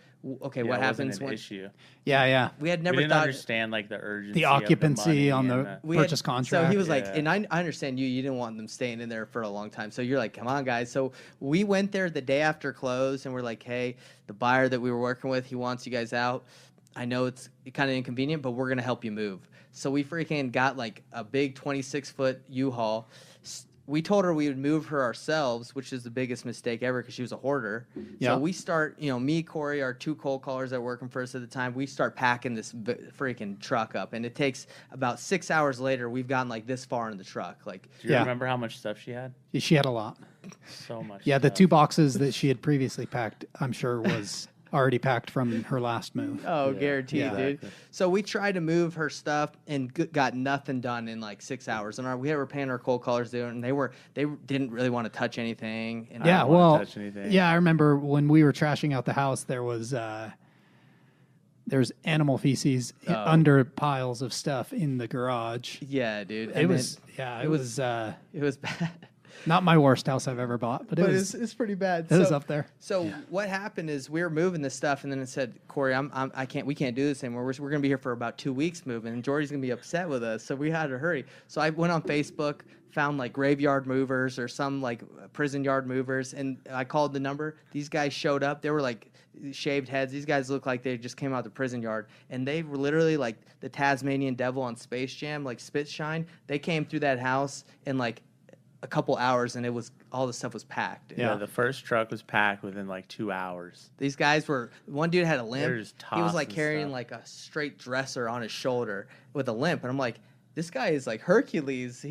[SPEAKER 1] okay, what
[SPEAKER 4] it wasn't
[SPEAKER 1] happens
[SPEAKER 4] an
[SPEAKER 1] when
[SPEAKER 4] issue.
[SPEAKER 2] Yeah.
[SPEAKER 1] we had never
[SPEAKER 4] We didn't
[SPEAKER 1] thought
[SPEAKER 4] understand like the urgency,
[SPEAKER 2] The
[SPEAKER 4] of
[SPEAKER 2] occupancy
[SPEAKER 4] the money
[SPEAKER 2] on
[SPEAKER 4] and
[SPEAKER 2] the
[SPEAKER 1] we had-
[SPEAKER 2] purchase contract.
[SPEAKER 1] So he was like,
[SPEAKER 4] Yeah.
[SPEAKER 1] and I understand you didn't want them staying in there for a long time. So you're like, come on, guys. So we went there the day after close, and we're like, hey, the buyer that we were working with, he wants you guys out. I know it's kind of inconvenient, but we're going to help you move. So we freaking got like a big 26-foot U-Haul. We told her we would move her ourselves, which is the biggest mistake ever because she was a hoarder.
[SPEAKER 2] Yeah.
[SPEAKER 1] So we start, me, Corey, our 2 cold callers that were working for us at the time, we start packing this freaking truck up. And it takes about 6 hours later, we've gotten like this far in the truck. Like,
[SPEAKER 4] Do you
[SPEAKER 2] Yeah.
[SPEAKER 4] remember how much stuff she had?
[SPEAKER 2] She had a lot.
[SPEAKER 4] So much.
[SPEAKER 2] Yeah, the
[SPEAKER 4] stuff.
[SPEAKER 2] 2 boxes that she had previously packed, I'm sure was already packed from her last move.
[SPEAKER 1] oh,
[SPEAKER 4] Yeah,
[SPEAKER 1] guaranteed, dude.
[SPEAKER 4] exactly.
[SPEAKER 1] So we tried to move her stuff and got nothing done in like 6 hours. And we were paying our cold callers doing, and they didn't really want to touch anything. And
[SPEAKER 2] Yeah,
[SPEAKER 4] don't wanna
[SPEAKER 2] well,
[SPEAKER 4] touch anything.
[SPEAKER 2] yeah, I remember when we were trashing out the house, there was animal feces under piles of stuff in the garage.
[SPEAKER 1] yeah, dude.
[SPEAKER 2] It
[SPEAKER 1] And
[SPEAKER 2] was,
[SPEAKER 1] then
[SPEAKER 2] it was
[SPEAKER 1] it was bad.
[SPEAKER 2] not my worst house I've ever bought, but it
[SPEAKER 1] But
[SPEAKER 2] was
[SPEAKER 1] it's pretty bad.
[SPEAKER 2] it was up there.
[SPEAKER 1] So what happened is we were moving this stuff, and then it said, Corey, we can't do this anymore. We're going to be here for about 2 weeks moving, and Jordy's going to be upset with us. So we had to hurry. So I went on Facebook, found like graveyard movers or some like prison yard movers, and I called the number. These guys showed up. They were like shaved heads. These guys looked like they just came out of the prison yard, and they were literally like the Tasmanian devil on Space Jam, like spit shine. They came through that house in like a couple hours, and it was all the stuff was packed.
[SPEAKER 4] Yeah, the first truck was packed within like 2 hours.
[SPEAKER 1] These guys one dude had a
[SPEAKER 4] They
[SPEAKER 1] limp.
[SPEAKER 4] were just
[SPEAKER 1] He was like
[SPEAKER 4] tossing
[SPEAKER 1] carrying
[SPEAKER 4] stuff.
[SPEAKER 1] like a straight dresser on his shoulder with a limp, and I'm like, this guy is like Hercules.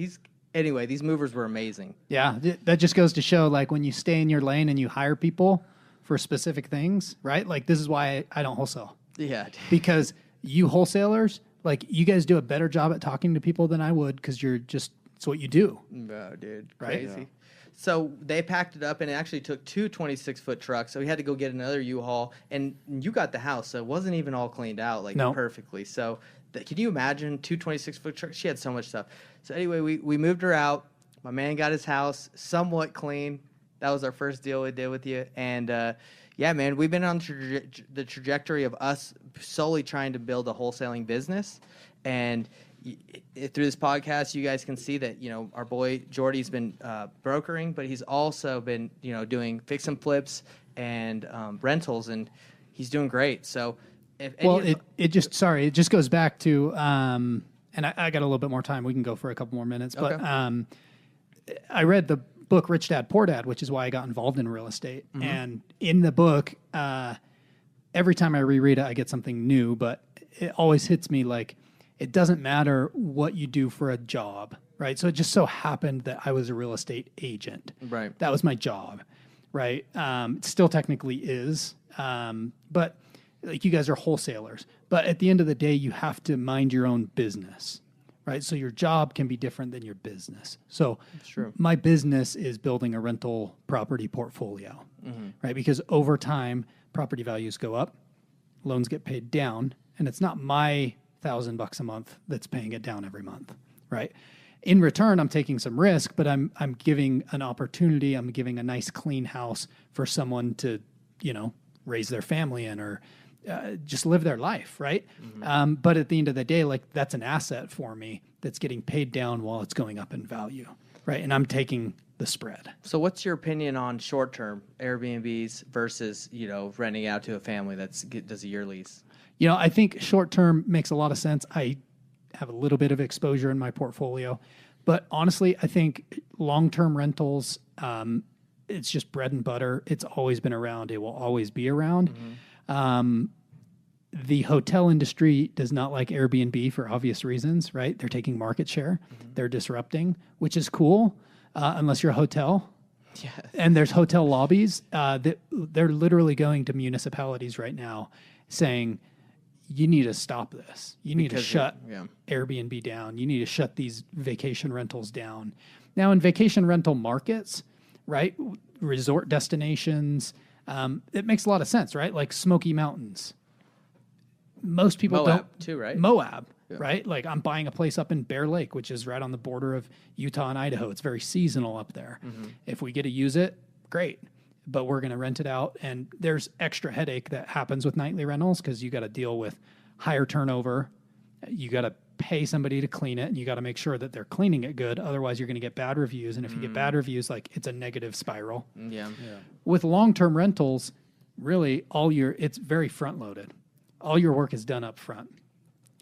[SPEAKER 1] Anyway, these movers were amazing.
[SPEAKER 2] Yeah, that just goes to show, like, when you stay in your lane and you hire people for specific things, right? Like, this is why I don't wholesale.
[SPEAKER 1] Yeah,
[SPEAKER 2] Because you wholesalers, like, you guys do a better job at talking to people than I would because it's what you do.
[SPEAKER 1] no, dude,
[SPEAKER 2] Right?
[SPEAKER 1] crazy. So they packed it up, and it actually took 2 26-foot trucks. So we had to go get another U-Haul, and you got the house, so it wasn't even all cleaned out like
[SPEAKER 2] No.
[SPEAKER 1] perfectly. So can you imagine 2 26-foot trucks? She had so much stuff. So anyway, we moved her out. My man got his house somewhat clean. That was our first deal we did with you, and yeah, man, we've been on the trajectory of us solely trying to build a wholesaling business, and through this podcast, you guys can see that, our boy Jordy's been brokering, but he's also been, doing fix and flips and rentals, and he's doing great. So,
[SPEAKER 2] It just goes back to, and I got a little bit more time. We can go for a couple more minutes, but
[SPEAKER 1] Okay.
[SPEAKER 2] I read the book Rich Dad Poor Dad, which is why I got involved in real estate. And in the book, every time I reread it, I get something new, but it always hits me like, it doesn't matter what you do for a job, right? So it just so happened that I was a real estate agent.
[SPEAKER 1] Right.
[SPEAKER 2] That was my job, right? It still technically is, but like, you guys are wholesalers. But at the end of the day, you have to mind your own business, right? So your job can be different than your business. So
[SPEAKER 1] true.
[SPEAKER 2] My business is building a rental property portfolio, right? Because over time, property values go up, loans get paid down, and it's not my $1,000 a month that's paying it down every month, right? In return, I'm taking some risk, but I'm giving an opportunity. I'm giving a nice, clean house for someone to, raise their family in or just live their life, right? But at the end of the day, like that's an asset for me that's getting paid down while it's going up in value, right? And I'm taking the spread.
[SPEAKER 1] So what's your opinion on short-term Airbnbs versus, renting out to a family does a year lease?
[SPEAKER 2] I think short-term makes a lot of sense. I have a little bit of exposure in my portfolio, but honestly, I think long-term rentals, it's just bread and butter. It's always been around. It will always be around. The hotel industry does not like Airbnb for obvious reasons, right? They're taking market share. They're disrupting, which is cool, unless you're a hotel.
[SPEAKER 1] Yeah.
[SPEAKER 2] And there's hotel lobbies that they're literally going to municipalities right now saying, you need to stop this. You need to shut Airbnb down. You need to shut these vacation rentals down. Now, in vacation rental markets, right, resort destinations, it makes a lot of sense, right? Like Smoky Mountains. Most people
[SPEAKER 1] Moab
[SPEAKER 2] don't.
[SPEAKER 1] too, right?
[SPEAKER 2] Moab, right? Like I'm buying a place up in Bear Lake, which is right on the border of Utah and Idaho. It's very seasonal up there. If we get to use it, great. But we're going to rent it out. And there's extra headache that happens with nightly rentals because you got to deal with higher turnover. You got to pay somebody to clean it, and you got to make sure that they're cleaning it good. Otherwise, you're going to get bad reviews. And if you get bad reviews, like it's a negative spiral.
[SPEAKER 1] Yeah.
[SPEAKER 2] With long-term rentals, really it's very front-loaded. All your work is done up front.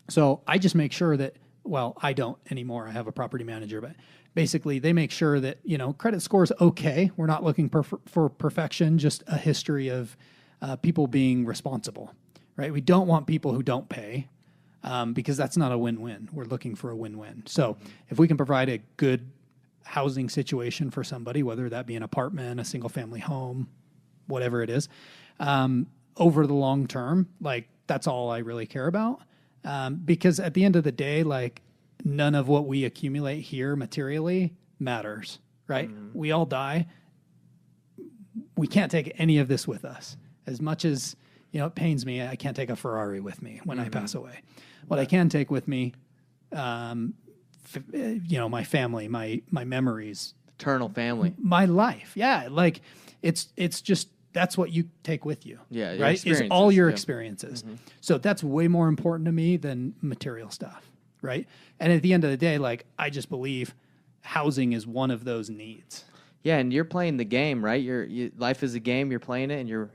[SPEAKER 2] So I just make sure that, well, I don't anymore. I have a property manager, but basically they make sure that, credit score is okay. We're not looking for perfection, just a history of people being responsible, right? We don't want people who don't pay because that's not a win-win. We're looking for a win-win. So if we can provide a good housing situation for somebody, whether that be an apartment, a single-family home, whatever it is, over the long term, like that's all I really care about. Because at the end of the day, like none of what we accumulate here materially matters, right? We all die. We can't take any of this with us. As much as, it pains me, I can't take a Ferrari with me when I pass away. What I can take with me, my family, my memories.
[SPEAKER 1] Eternal family.
[SPEAKER 2] My life. Yeah. Like it's just, that's what you take with you.
[SPEAKER 1] Yeah.
[SPEAKER 2] Right. Is all your experiences. So that's way more important to me than material stuff. Right. And at the end of the day, like I just believe housing is one of those needs.
[SPEAKER 1] Yeah. And you're playing the game, right? Life is a game. You're playing it and you're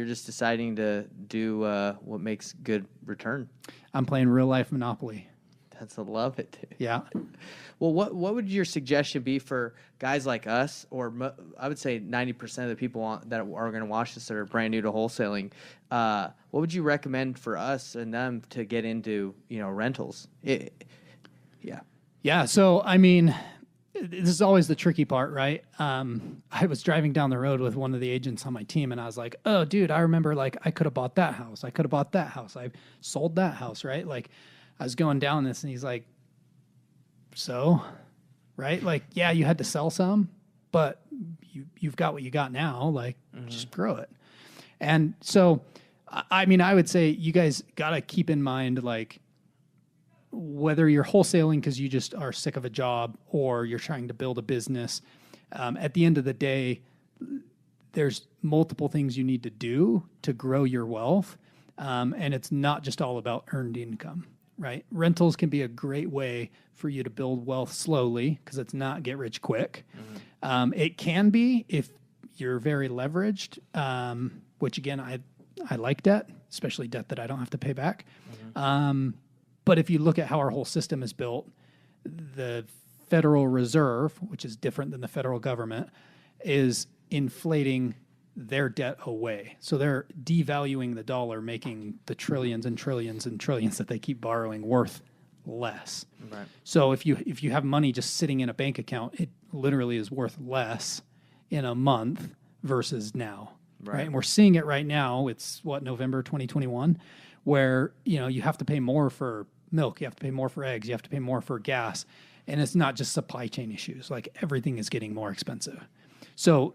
[SPEAKER 1] just deciding to do what makes good return.
[SPEAKER 2] I'm playing real life Monopoly.
[SPEAKER 1] I love it. Dude.
[SPEAKER 2] Yeah.
[SPEAKER 1] Well, what would your suggestion be for guys like us, or I would say 90% of the people that are going to watch this that are brand new to wholesaling? What would you recommend for us and them to get into, rentals?
[SPEAKER 2] Yeah. So, I mean, this is always the tricky part, right? I was driving down the road with one of the agents on my team, and I was like, oh, dude, I remember, like, I could have bought that house. I could have bought that house. I sold that house, right? Like, I was going down this, and he's like, so, right? Like, yeah, you had to sell some, but you've got what you got now. Like, just grow it. And so, I mean, I would say you guys got to keep in mind, like, whether you're wholesaling because you just are sick of a job or you're trying to build a business, at the end of the day, there's multiple things you need to do to grow your wealth. And it's not just all about earned income, right? Rentals can be a great way for you to build wealth slowly because it's not get rich quick. It can be if you're very leveraged, which again, I like debt, especially debt that I don't have to pay back. But if you look at how our whole system is built, the Federal Reserve, which is different than the federal government, is inflating their debt away. So they're devaluing the dollar, making the trillions and trillions and trillions that they keep borrowing worth less.
[SPEAKER 1] Right.
[SPEAKER 2] So if you have money just sitting in a bank account, it literally is worth less in a month versus now. Right. And we're seeing it right now. It's November 2021, where, you have to pay more for milk, you have to pay more for eggs, you have to pay more for gas. And it's not just supply chain issues. Like everything is getting more expensive. So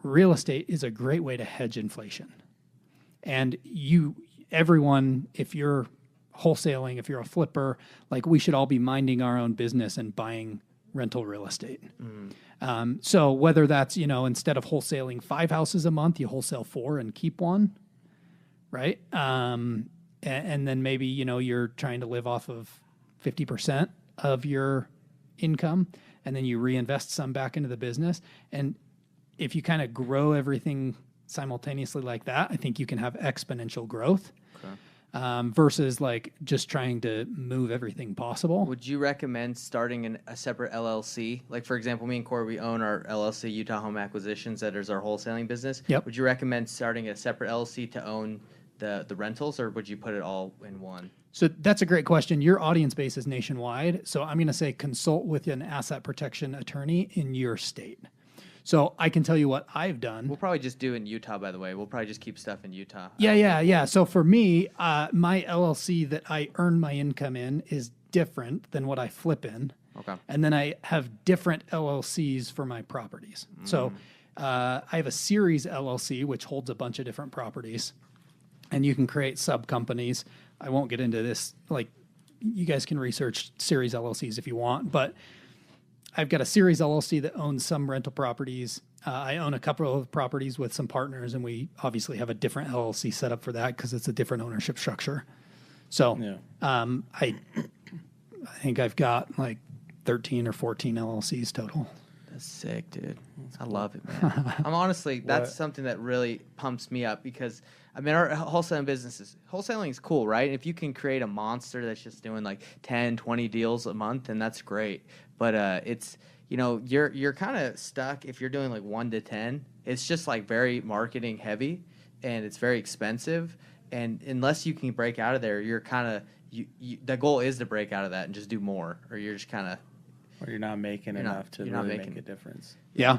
[SPEAKER 2] real estate is a great way to hedge inflation. And everyone, if you're wholesaling, if you're a flipper, like we should all be minding our own business and buying rental real estate. So whether that's, instead of wholesaling 5 houses a month, you wholesale 4 and keep 1, right? And then maybe, you're trying to live off of 50% of your income, and then you reinvest some back into the business. And if you kind of grow everything simultaneously like that, I think you can have exponential growth. Versus like just trying to move everything possible.
[SPEAKER 1] Would you recommend starting a separate LLC? Like, for example, me and Corey, we own our LLC, Utah Home Acquisitions, that is our wholesaling business.
[SPEAKER 2] Yep.
[SPEAKER 1] Would you recommend starting a separate LLC to own the rentals, or would you put it all in one?
[SPEAKER 2] So that's a great question. Your audience base is nationwide. So I'm going to say consult with an asset protection attorney in your state. So I can tell you what I've done.
[SPEAKER 1] We'll probably just do it in Utah, by the way. We'll probably just keep stuff in Utah.
[SPEAKER 2] Yeah. So for me, my LLC that I earn my income in is different than what I flip in.
[SPEAKER 1] Okay.
[SPEAKER 2] And then I have different LLCs for my properties. So I have a series LLC, which holds a bunch of different properties. And you can create sub companies. I won't get into this. Like, you guys can research series LLCs if you want, but I've got a series LLC that owns some rental properties. I own a couple of properties with some partners, and we obviously have a different LLC set up for that because it's a different ownership structure. So I think I've got like 13 or 14 LLCs total.
[SPEAKER 1] That's sick, dude. I love it, man. I'm honestly, that's something that really pumps me up because, our wholesaling wholesaling is cool, right? If you can create a monster that's just doing like 10, 20 deals a month, then that's great. But it's, you're kind of stuck if you're doing like 1 to 10. It's just like very marketing heavy, and it's very expensive. And unless you can break out of there, you're kind of, the goal is to break out of that and just do more, or you're just kind of,
[SPEAKER 4] or you're not making enough to really make a difference.
[SPEAKER 2] Yeah.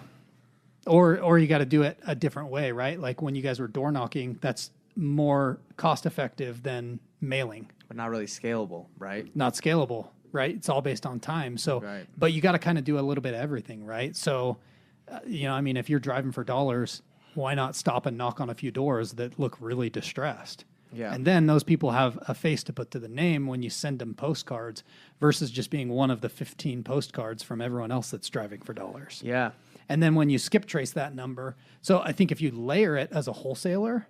[SPEAKER 2] Or you got to do it a different way, right? Like when you guys were door knocking, that's more cost effective than mailing.
[SPEAKER 1] but not really scalable, right?
[SPEAKER 2] Not scalable, right? It's all based on time. So,
[SPEAKER 1] Right.
[SPEAKER 2] But you got to kind of do a little bit of everything, right? So, if you're driving for dollars, why not stop and knock on a few doors that look really distressed?
[SPEAKER 1] Yeah.
[SPEAKER 2] And then those people have a face to put to the name when you send them postcards versus just being one of the 15 postcards from everyone else that's driving for dollars.
[SPEAKER 1] Yeah.
[SPEAKER 2] And then when you skip trace that number, so I think if you layer it as a wholesaler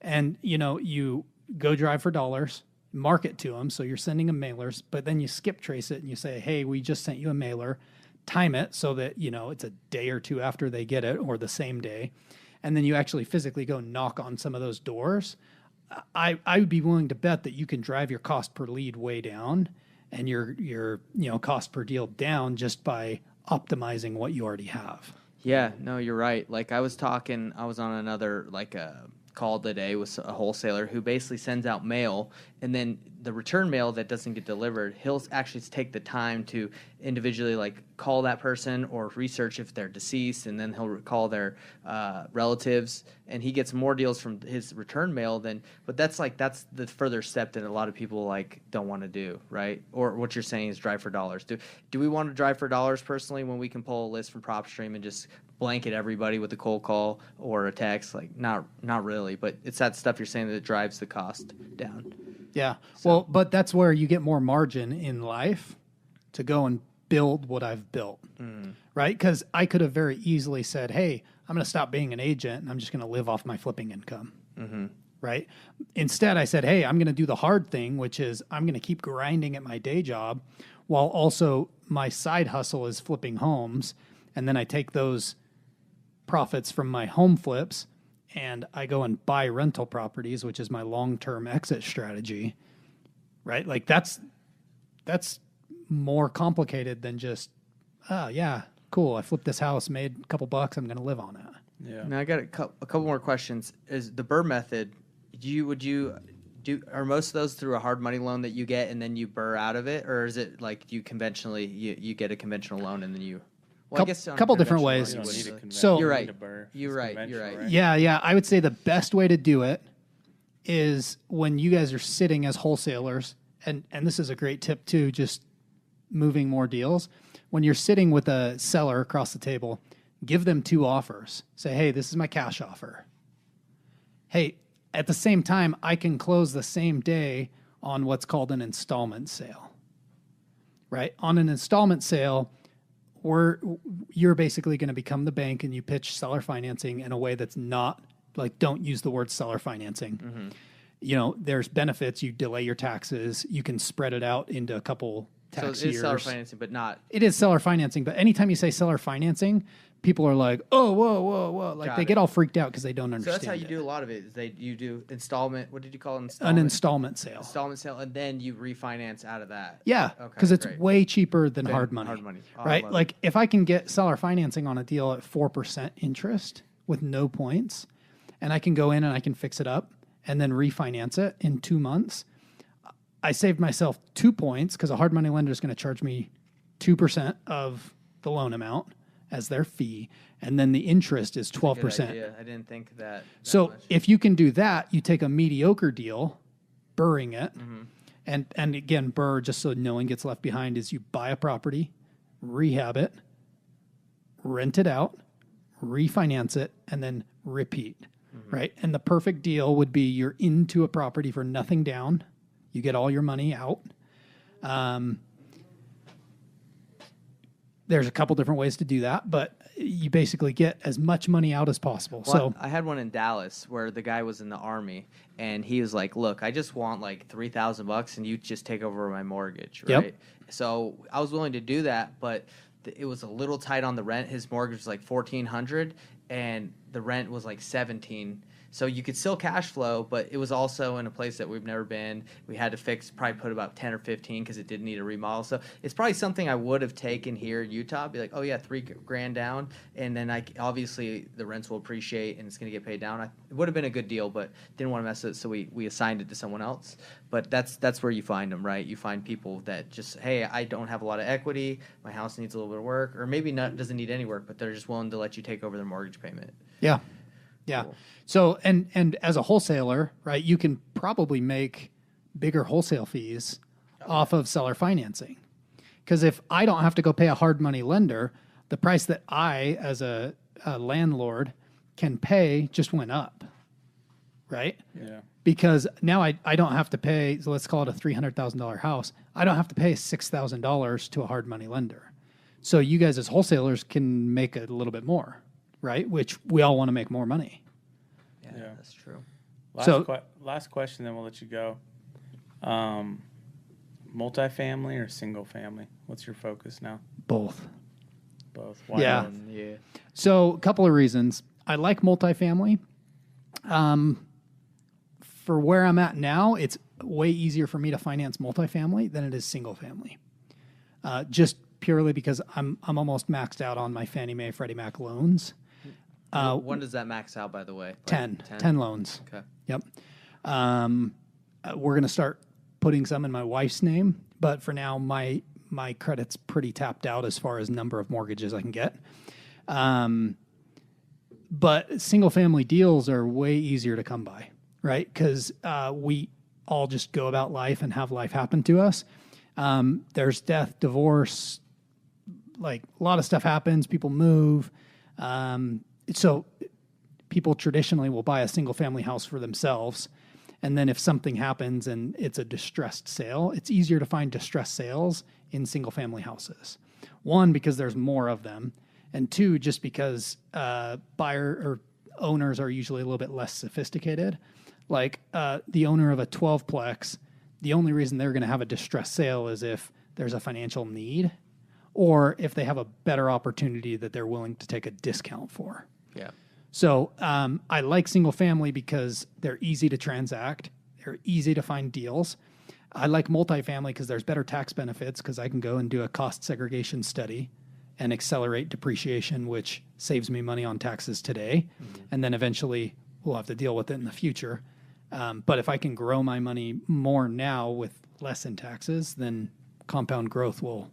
[SPEAKER 2] and, you go drive for dollars, market to them, so you're sending them mailers, but then you skip trace it and you say, hey, we just sent you a mailer, time it so that, it's a day or two after they get it or the same day. And then you actually physically go knock on some of those doors. I would be willing to bet that you can drive your cost per lead way down and your cost per deal down just by optimizing what you already have.
[SPEAKER 1] Yeah, no, you're right. Like I was on another call today with a wholesaler who basically sends out mail, and then the return mail that doesn't get delivered, he'll actually take the time to individually call that person or research if they're deceased, and then he'll call their relatives, and he gets more deals from his return mail but that's the further step that a lot of people don't want to do, right? Or what you're saying is drive for dollars. Do we want to drive for dollars personally when we can pull a list from PropStream and just blanket everybody with a cold call or a text? Not really, but it's that stuff you're saying that drives the cost down.
[SPEAKER 2] Yeah. Well, but that's where you get more margin in life to go and build what I've built, right? Because I could have very easily said, hey, I'm going to stop being an agent and I'm just going to live off my flipping income, right? Instead, I said, hey, I'm going to do the hard thing, which is I'm going to keep grinding at my day job while also my side hustle is flipping homes. And then I take those profits from my home flips and I go and buy rental properties, which is my long-term exit strategy, right? That's more complicated than just, oh, yeah, cool. I flipped this house, made a couple bucks. I'm going to live on it.
[SPEAKER 4] Yeah.
[SPEAKER 1] Now I got a couple more questions. Is the BRRRR method, are most of those through a hard money loan that you get and then you BRRRR out of it? Or is it you conventionally, you get a conventional loan and then you... Well, I guess on a
[SPEAKER 2] couple different
[SPEAKER 1] conventional
[SPEAKER 2] ways.
[SPEAKER 1] loan,
[SPEAKER 2] So
[SPEAKER 1] you're right.
[SPEAKER 4] You're right.
[SPEAKER 2] Yeah. I would say the best way to do it is when you guys are sitting as wholesalers, and this is a great tip too, just moving more deals. When you're sitting with a seller across the table, give them 2 offers. Say, hey, this is my cash offer. Hey, at the same time, I can close the same day on what's called an installment sale, right? On an installment sale, you're basically going to become the bank and you pitch seller financing in a way that's not like, don't use the word seller financing.
[SPEAKER 1] Mm-hmm.
[SPEAKER 2] You know, there's benefits. You delay your taxes. You can spread it out into a couple tax years.
[SPEAKER 1] So it is seller financing, but not.
[SPEAKER 2] It is seller financing, but anytime you say seller financing, people are like, oh, whoa. Like they get all freaked out because they don't understand.
[SPEAKER 1] So that's how you
[SPEAKER 2] it.
[SPEAKER 1] do a lot of it. Is you do installment. What did you call it?
[SPEAKER 2] An installment sale.
[SPEAKER 1] Installment sale, and then you refinance out of that.
[SPEAKER 2] Yeah, because it's way cheaper than hard money.
[SPEAKER 1] Oh,
[SPEAKER 2] right? Like if I can get seller financing on a deal at 4% interest with no points, and I can go in and I can fix it up and then refinance it in 2 months, I saved myself 2 points because a hard money lender is going to charge me 2% of the loan amount as their fee, and then the interest is 12%.
[SPEAKER 1] I didn't think that.
[SPEAKER 2] So
[SPEAKER 1] much.
[SPEAKER 2] if you can do that, you take a mediocre deal, burring it, and again, burr, just so no one gets left behind, is you buy a property, rehab it, rent it out, refinance it, and then repeat, right? And the perfect deal would be you're into a property for nothing down, you get all your money out. There's a couple different ways to do that, but you basically get as much money out as possible.
[SPEAKER 1] Well,
[SPEAKER 2] so
[SPEAKER 1] I had one in Dallas where the guy was in the Army, and he was like, "Look, I just want like $3,000, and you just take over my mortgage, right?"
[SPEAKER 2] Yep.
[SPEAKER 1] So I was willing to do that, but it was a little tight on the rent. His mortgage was like $1,400, and the rent was like $1,700. So you could still cash flow, but it was also in a place that we've never been. We had to probably put about 10 or 15 because it did need a remodel. So it's probably something I would have taken here in Utah. Be like, oh yeah, $3,000 down, and then obviously the rents will appreciate and it's going to get paid down. It would have been a good deal, but didn't want to mess it, so we assigned it to someone else. But that's where you find them, right? You find people that just, hey, I don't have a lot of equity, my house needs a little bit of work, or maybe doesn't need any work, but they're just willing to let you take over their mortgage payment.
[SPEAKER 2] Yeah. Yeah.
[SPEAKER 1] Cool.
[SPEAKER 2] So, and as a wholesaler, right, you can probably make bigger wholesale fees off of seller financing. Because if I don't have to go pay a hard money lender, the price that I, as a landlord, can pay just went up, right?
[SPEAKER 4] Yeah.
[SPEAKER 2] Because now I don't have to pay, so let's call it a $300,000 house. I don't have to pay $6,000 to a hard money lender. So you guys as wholesalers can make a little bit more, right? Which we all want to make more money.
[SPEAKER 1] Yeah, that's true.
[SPEAKER 4] Last question, then we'll let you go. Multifamily or single family? What's your focus now?
[SPEAKER 2] Both.
[SPEAKER 4] Both. Why
[SPEAKER 2] Yeah.
[SPEAKER 4] both?
[SPEAKER 1] Yeah.
[SPEAKER 2] So a couple of reasons. I like multifamily. For where I'm at now, it's way easier for me to finance multifamily than it is single family. Just purely because I'm almost maxed out on my Fannie Mae, Freddie Mac loans.
[SPEAKER 1] When does that max out, by the way?
[SPEAKER 2] 10 loans.
[SPEAKER 1] Okay.
[SPEAKER 2] Yep. We're going to start putting some in my wife's name, but for now, my credit's pretty tapped out as far as number of mortgages I can get. But single family deals are way easier to come by, right? Because we all just go about life and have life happen to us. There's death, divorce, like a lot of stuff happens. People move. So people traditionally will buy a single family house for themselves. And then if something happens and it's a distressed sale, it's easier to find distressed sales in single family houses. One, because there's more of them. And two, just because buyer or owners are usually a little bit less sophisticated. Like the owner of a 12-plex, the only reason they're going to have a distressed sale is if there's a financial need or if they have a better opportunity that they're willing to take a discount for.
[SPEAKER 1] Yeah.
[SPEAKER 2] So I like single family because they're easy to transact. They're easy to find deals. I like multifamily because there's better tax benefits because I can go and do a cost segregation study and accelerate depreciation, which saves me money on taxes today. Mm-hmm. And then eventually we'll have to deal with it in the future. But if I can grow my money more now with less in taxes, then compound growth will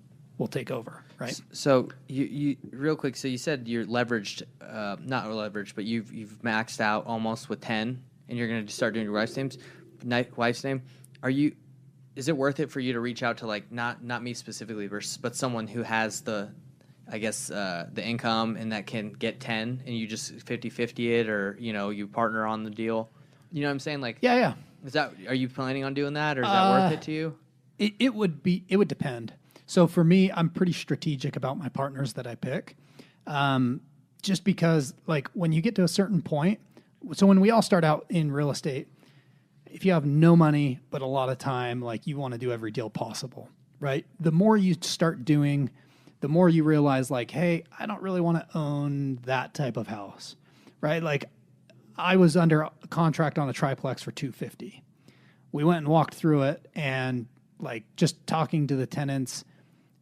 [SPEAKER 2] take over, right?
[SPEAKER 1] So you real quick. So you said you're leveraged, not leveraged, but you've maxed out almost with 10, and you're going to start doing your wife's name. Is it worth it for you to reach out to like not me specifically, but someone who has the income and that can get 10, and you just 50-50 it, or you partner on the deal? You know what I'm saying? Like
[SPEAKER 2] yeah.
[SPEAKER 1] Are you planning on doing that, or is that worth it to you?
[SPEAKER 2] It would depend. So for me, I'm pretty strategic about my partners that I pick. Just because like when you get to a certain point, so when we all start out in real estate, if you have no money, but a lot of time, like you want to do every deal possible, right? The more you start doing, the more you realize like, hey, I don't really want to own that type of house, right? Like I was under contract on a triplex for $250. We went and walked through it, and like just talking to the tenants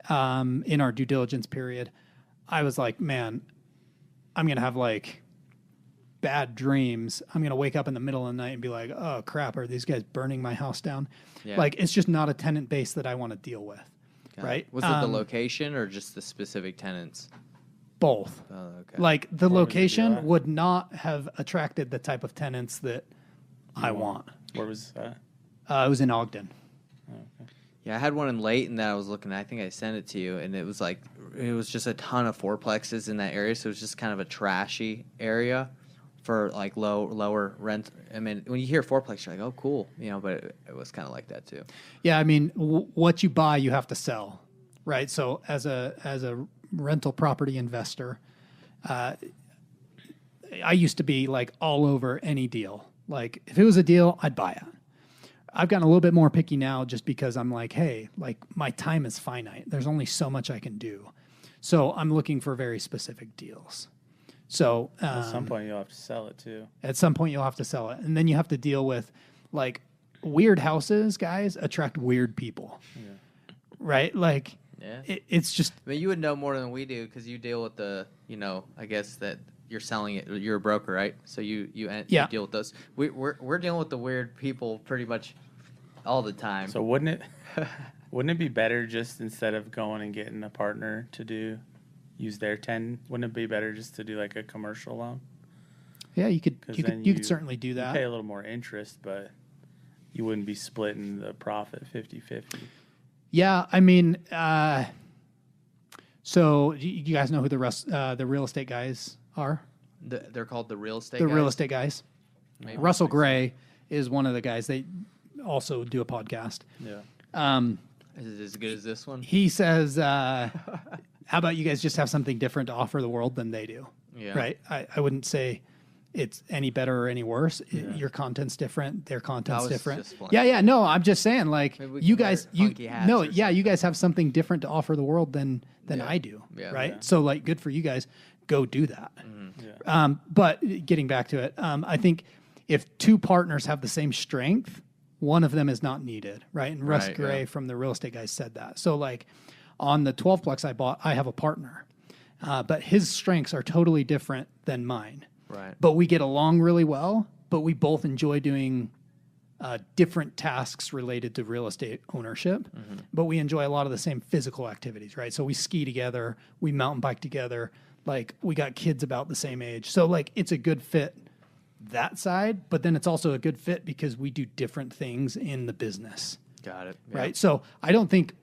[SPEAKER 2] in our due diligence period, I was like, man, I'm going to have like bad dreams. I'm going to wake up in the middle of the night and be like, oh crap, are these guys burning my house down?
[SPEAKER 1] Yeah.
[SPEAKER 2] Like, it's just not a tenant base that I want to deal with. Right.
[SPEAKER 1] Was it the location or just the specific tenants?
[SPEAKER 2] Both.
[SPEAKER 1] Oh, okay.
[SPEAKER 2] Like the location would not have attracted the type of tenants that I want.
[SPEAKER 4] Where was that?
[SPEAKER 2] It was in Ogden.
[SPEAKER 1] Yeah, I had one in Layton that I was looking at. I think I sent it to you, and it was just a ton of fourplexes in that area, so it was just kind of a trashy area for like lower rent. I mean, when you hear fourplex, you're like, oh, cool, but it was kind of like that too.
[SPEAKER 2] Yeah, I mean, what you buy, you have to sell, right? So as a rental property investor, I used to be like all over any deal. Like if it was a deal, I'd buy it. I've gotten a little bit more picky now just because I'm like, hey, like my time is finite. There's only so much I can do. So I'm looking for very specific deals. So
[SPEAKER 4] at some point you'll have to sell it too.
[SPEAKER 2] At some point you'll have to sell it. And then you have to deal with like weird houses, guys, attract weird people. Yeah. Right? Like it's just.
[SPEAKER 1] I mean, you would know more than we do because you deal with the, I guess that you're selling it. You're a broker, right? So you deal with those. We're dealing with the weird people pretty much all the time.
[SPEAKER 4] So wouldn't it be better just instead of going and getting a partner to use their 10? Wouldn't it be better just to do like a commercial loan?
[SPEAKER 2] Yeah, you could certainly do that.
[SPEAKER 4] You pay a little more interest, but you wouldn't be splitting the profit 50-50.
[SPEAKER 2] Yeah, I mean, so you guys know who the real estate guys are?
[SPEAKER 1] They're called the real estate.
[SPEAKER 2] Real estate guys. Maybe. Russell Gray is one of the guys. They also do a podcast.
[SPEAKER 1] Yeah. Is it as good as this one?
[SPEAKER 2] He says, "How about you guys just have something different to offer the world than they do?"
[SPEAKER 1] Yeah.
[SPEAKER 2] Right. I wouldn't say it's any better or any worse. Your content's different. Their content's different. Yeah. No, I'm just saying, like you guys, you guys have something different to offer the world than I do. Yeah. Right. Yeah. So like, good for you guys. Go do that. Mm-hmm. Yeah. But getting back to it, I think if two partners have the same strength, one of them is not needed, right? And Russ Gray from the real estate guys said that. So like on the 12-plex I bought, I have a partner, but his strengths are totally different than mine.
[SPEAKER 1] Right.
[SPEAKER 2] But we get along really well, but we both enjoy doing different tasks related to real estate ownership, but we enjoy a lot of the same physical activities, right? So we ski together, we mountain bike together, like we got kids about the same age. So like it's a good fit that side, but then it's also a good fit because we do different things in the business.
[SPEAKER 1] Got it. Yeah.
[SPEAKER 2] Right. So I don't think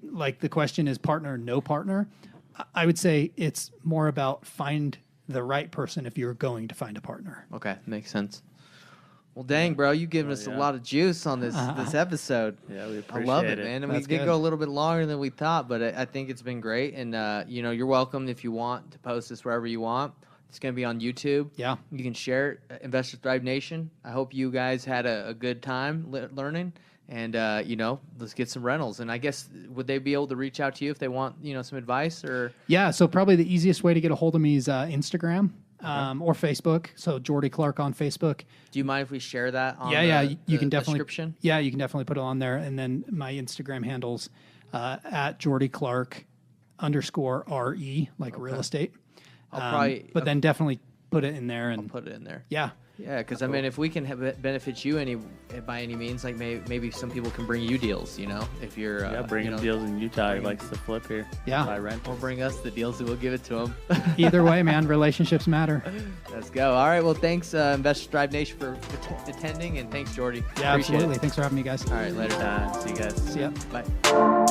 [SPEAKER 2] like the question is partner, no partner. I would say it's more about find the right person if you're going to find a partner.
[SPEAKER 1] Okay. Makes sense. Well, dang, bro, you've given us a lot of juice on this episode.
[SPEAKER 4] Yeah, we appreciate it.
[SPEAKER 1] I love it, man. And we did go a little bit longer than we thought, but I think it's been great. And, you're welcome if you want to post this wherever you want. It's going to be on YouTube.
[SPEAKER 2] Yeah.
[SPEAKER 1] You can share it, Investors Thrive Nation. I hope you guys had a good time learning. And, let's get some rentals. And I guess, would they be able to reach out to you if they want, some advice? Or
[SPEAKER 2] Yeah, so probably the easiest way to get a hold of me is Instagram. Or Facebook, so Jordy Clark on Facebook.
[SPEAKER 1] Do you mind if we share that on
[SPEAKER 2] you can definitely
[SPEAKER 1] description?
[SPEAKER 2] Yeah, you can definitely put it on there. And then my Instagram handles at Jordy Clark _RE, like real estate. But then definitely put it in there. And
[SPEAKER 1] I'll put it in there.
[SPEAKER 2] Yeah.
[SPEAKER 1] Yeah, because, I mean, if we can benefit you by any means, like maybe some people can bring you deals, if you're...
[SPEAKER 4] bring him deals in Utah. He likes to flip here.
[SPEAKER 2] Yeah.
[SPEAKER 4] Buy rent.
[SPEAKER 1] Or bring us the deals and we'll give it to them.
[SPEAKER 2] Either way, man, relationships matter.
[SPEAKER 1] Let's go. All right, well, thanks, Investors Thrive Nation, for attending, and thanks, Jordy.
[SPEAKER 2] Yeah, absolutely. Thanks for having me, guys.
[SPEAKER 1] All right, later.
[SPEAKER 4] See you guys.
[SPEAKER 2] See ya.
[SPEAKER 1] Bye.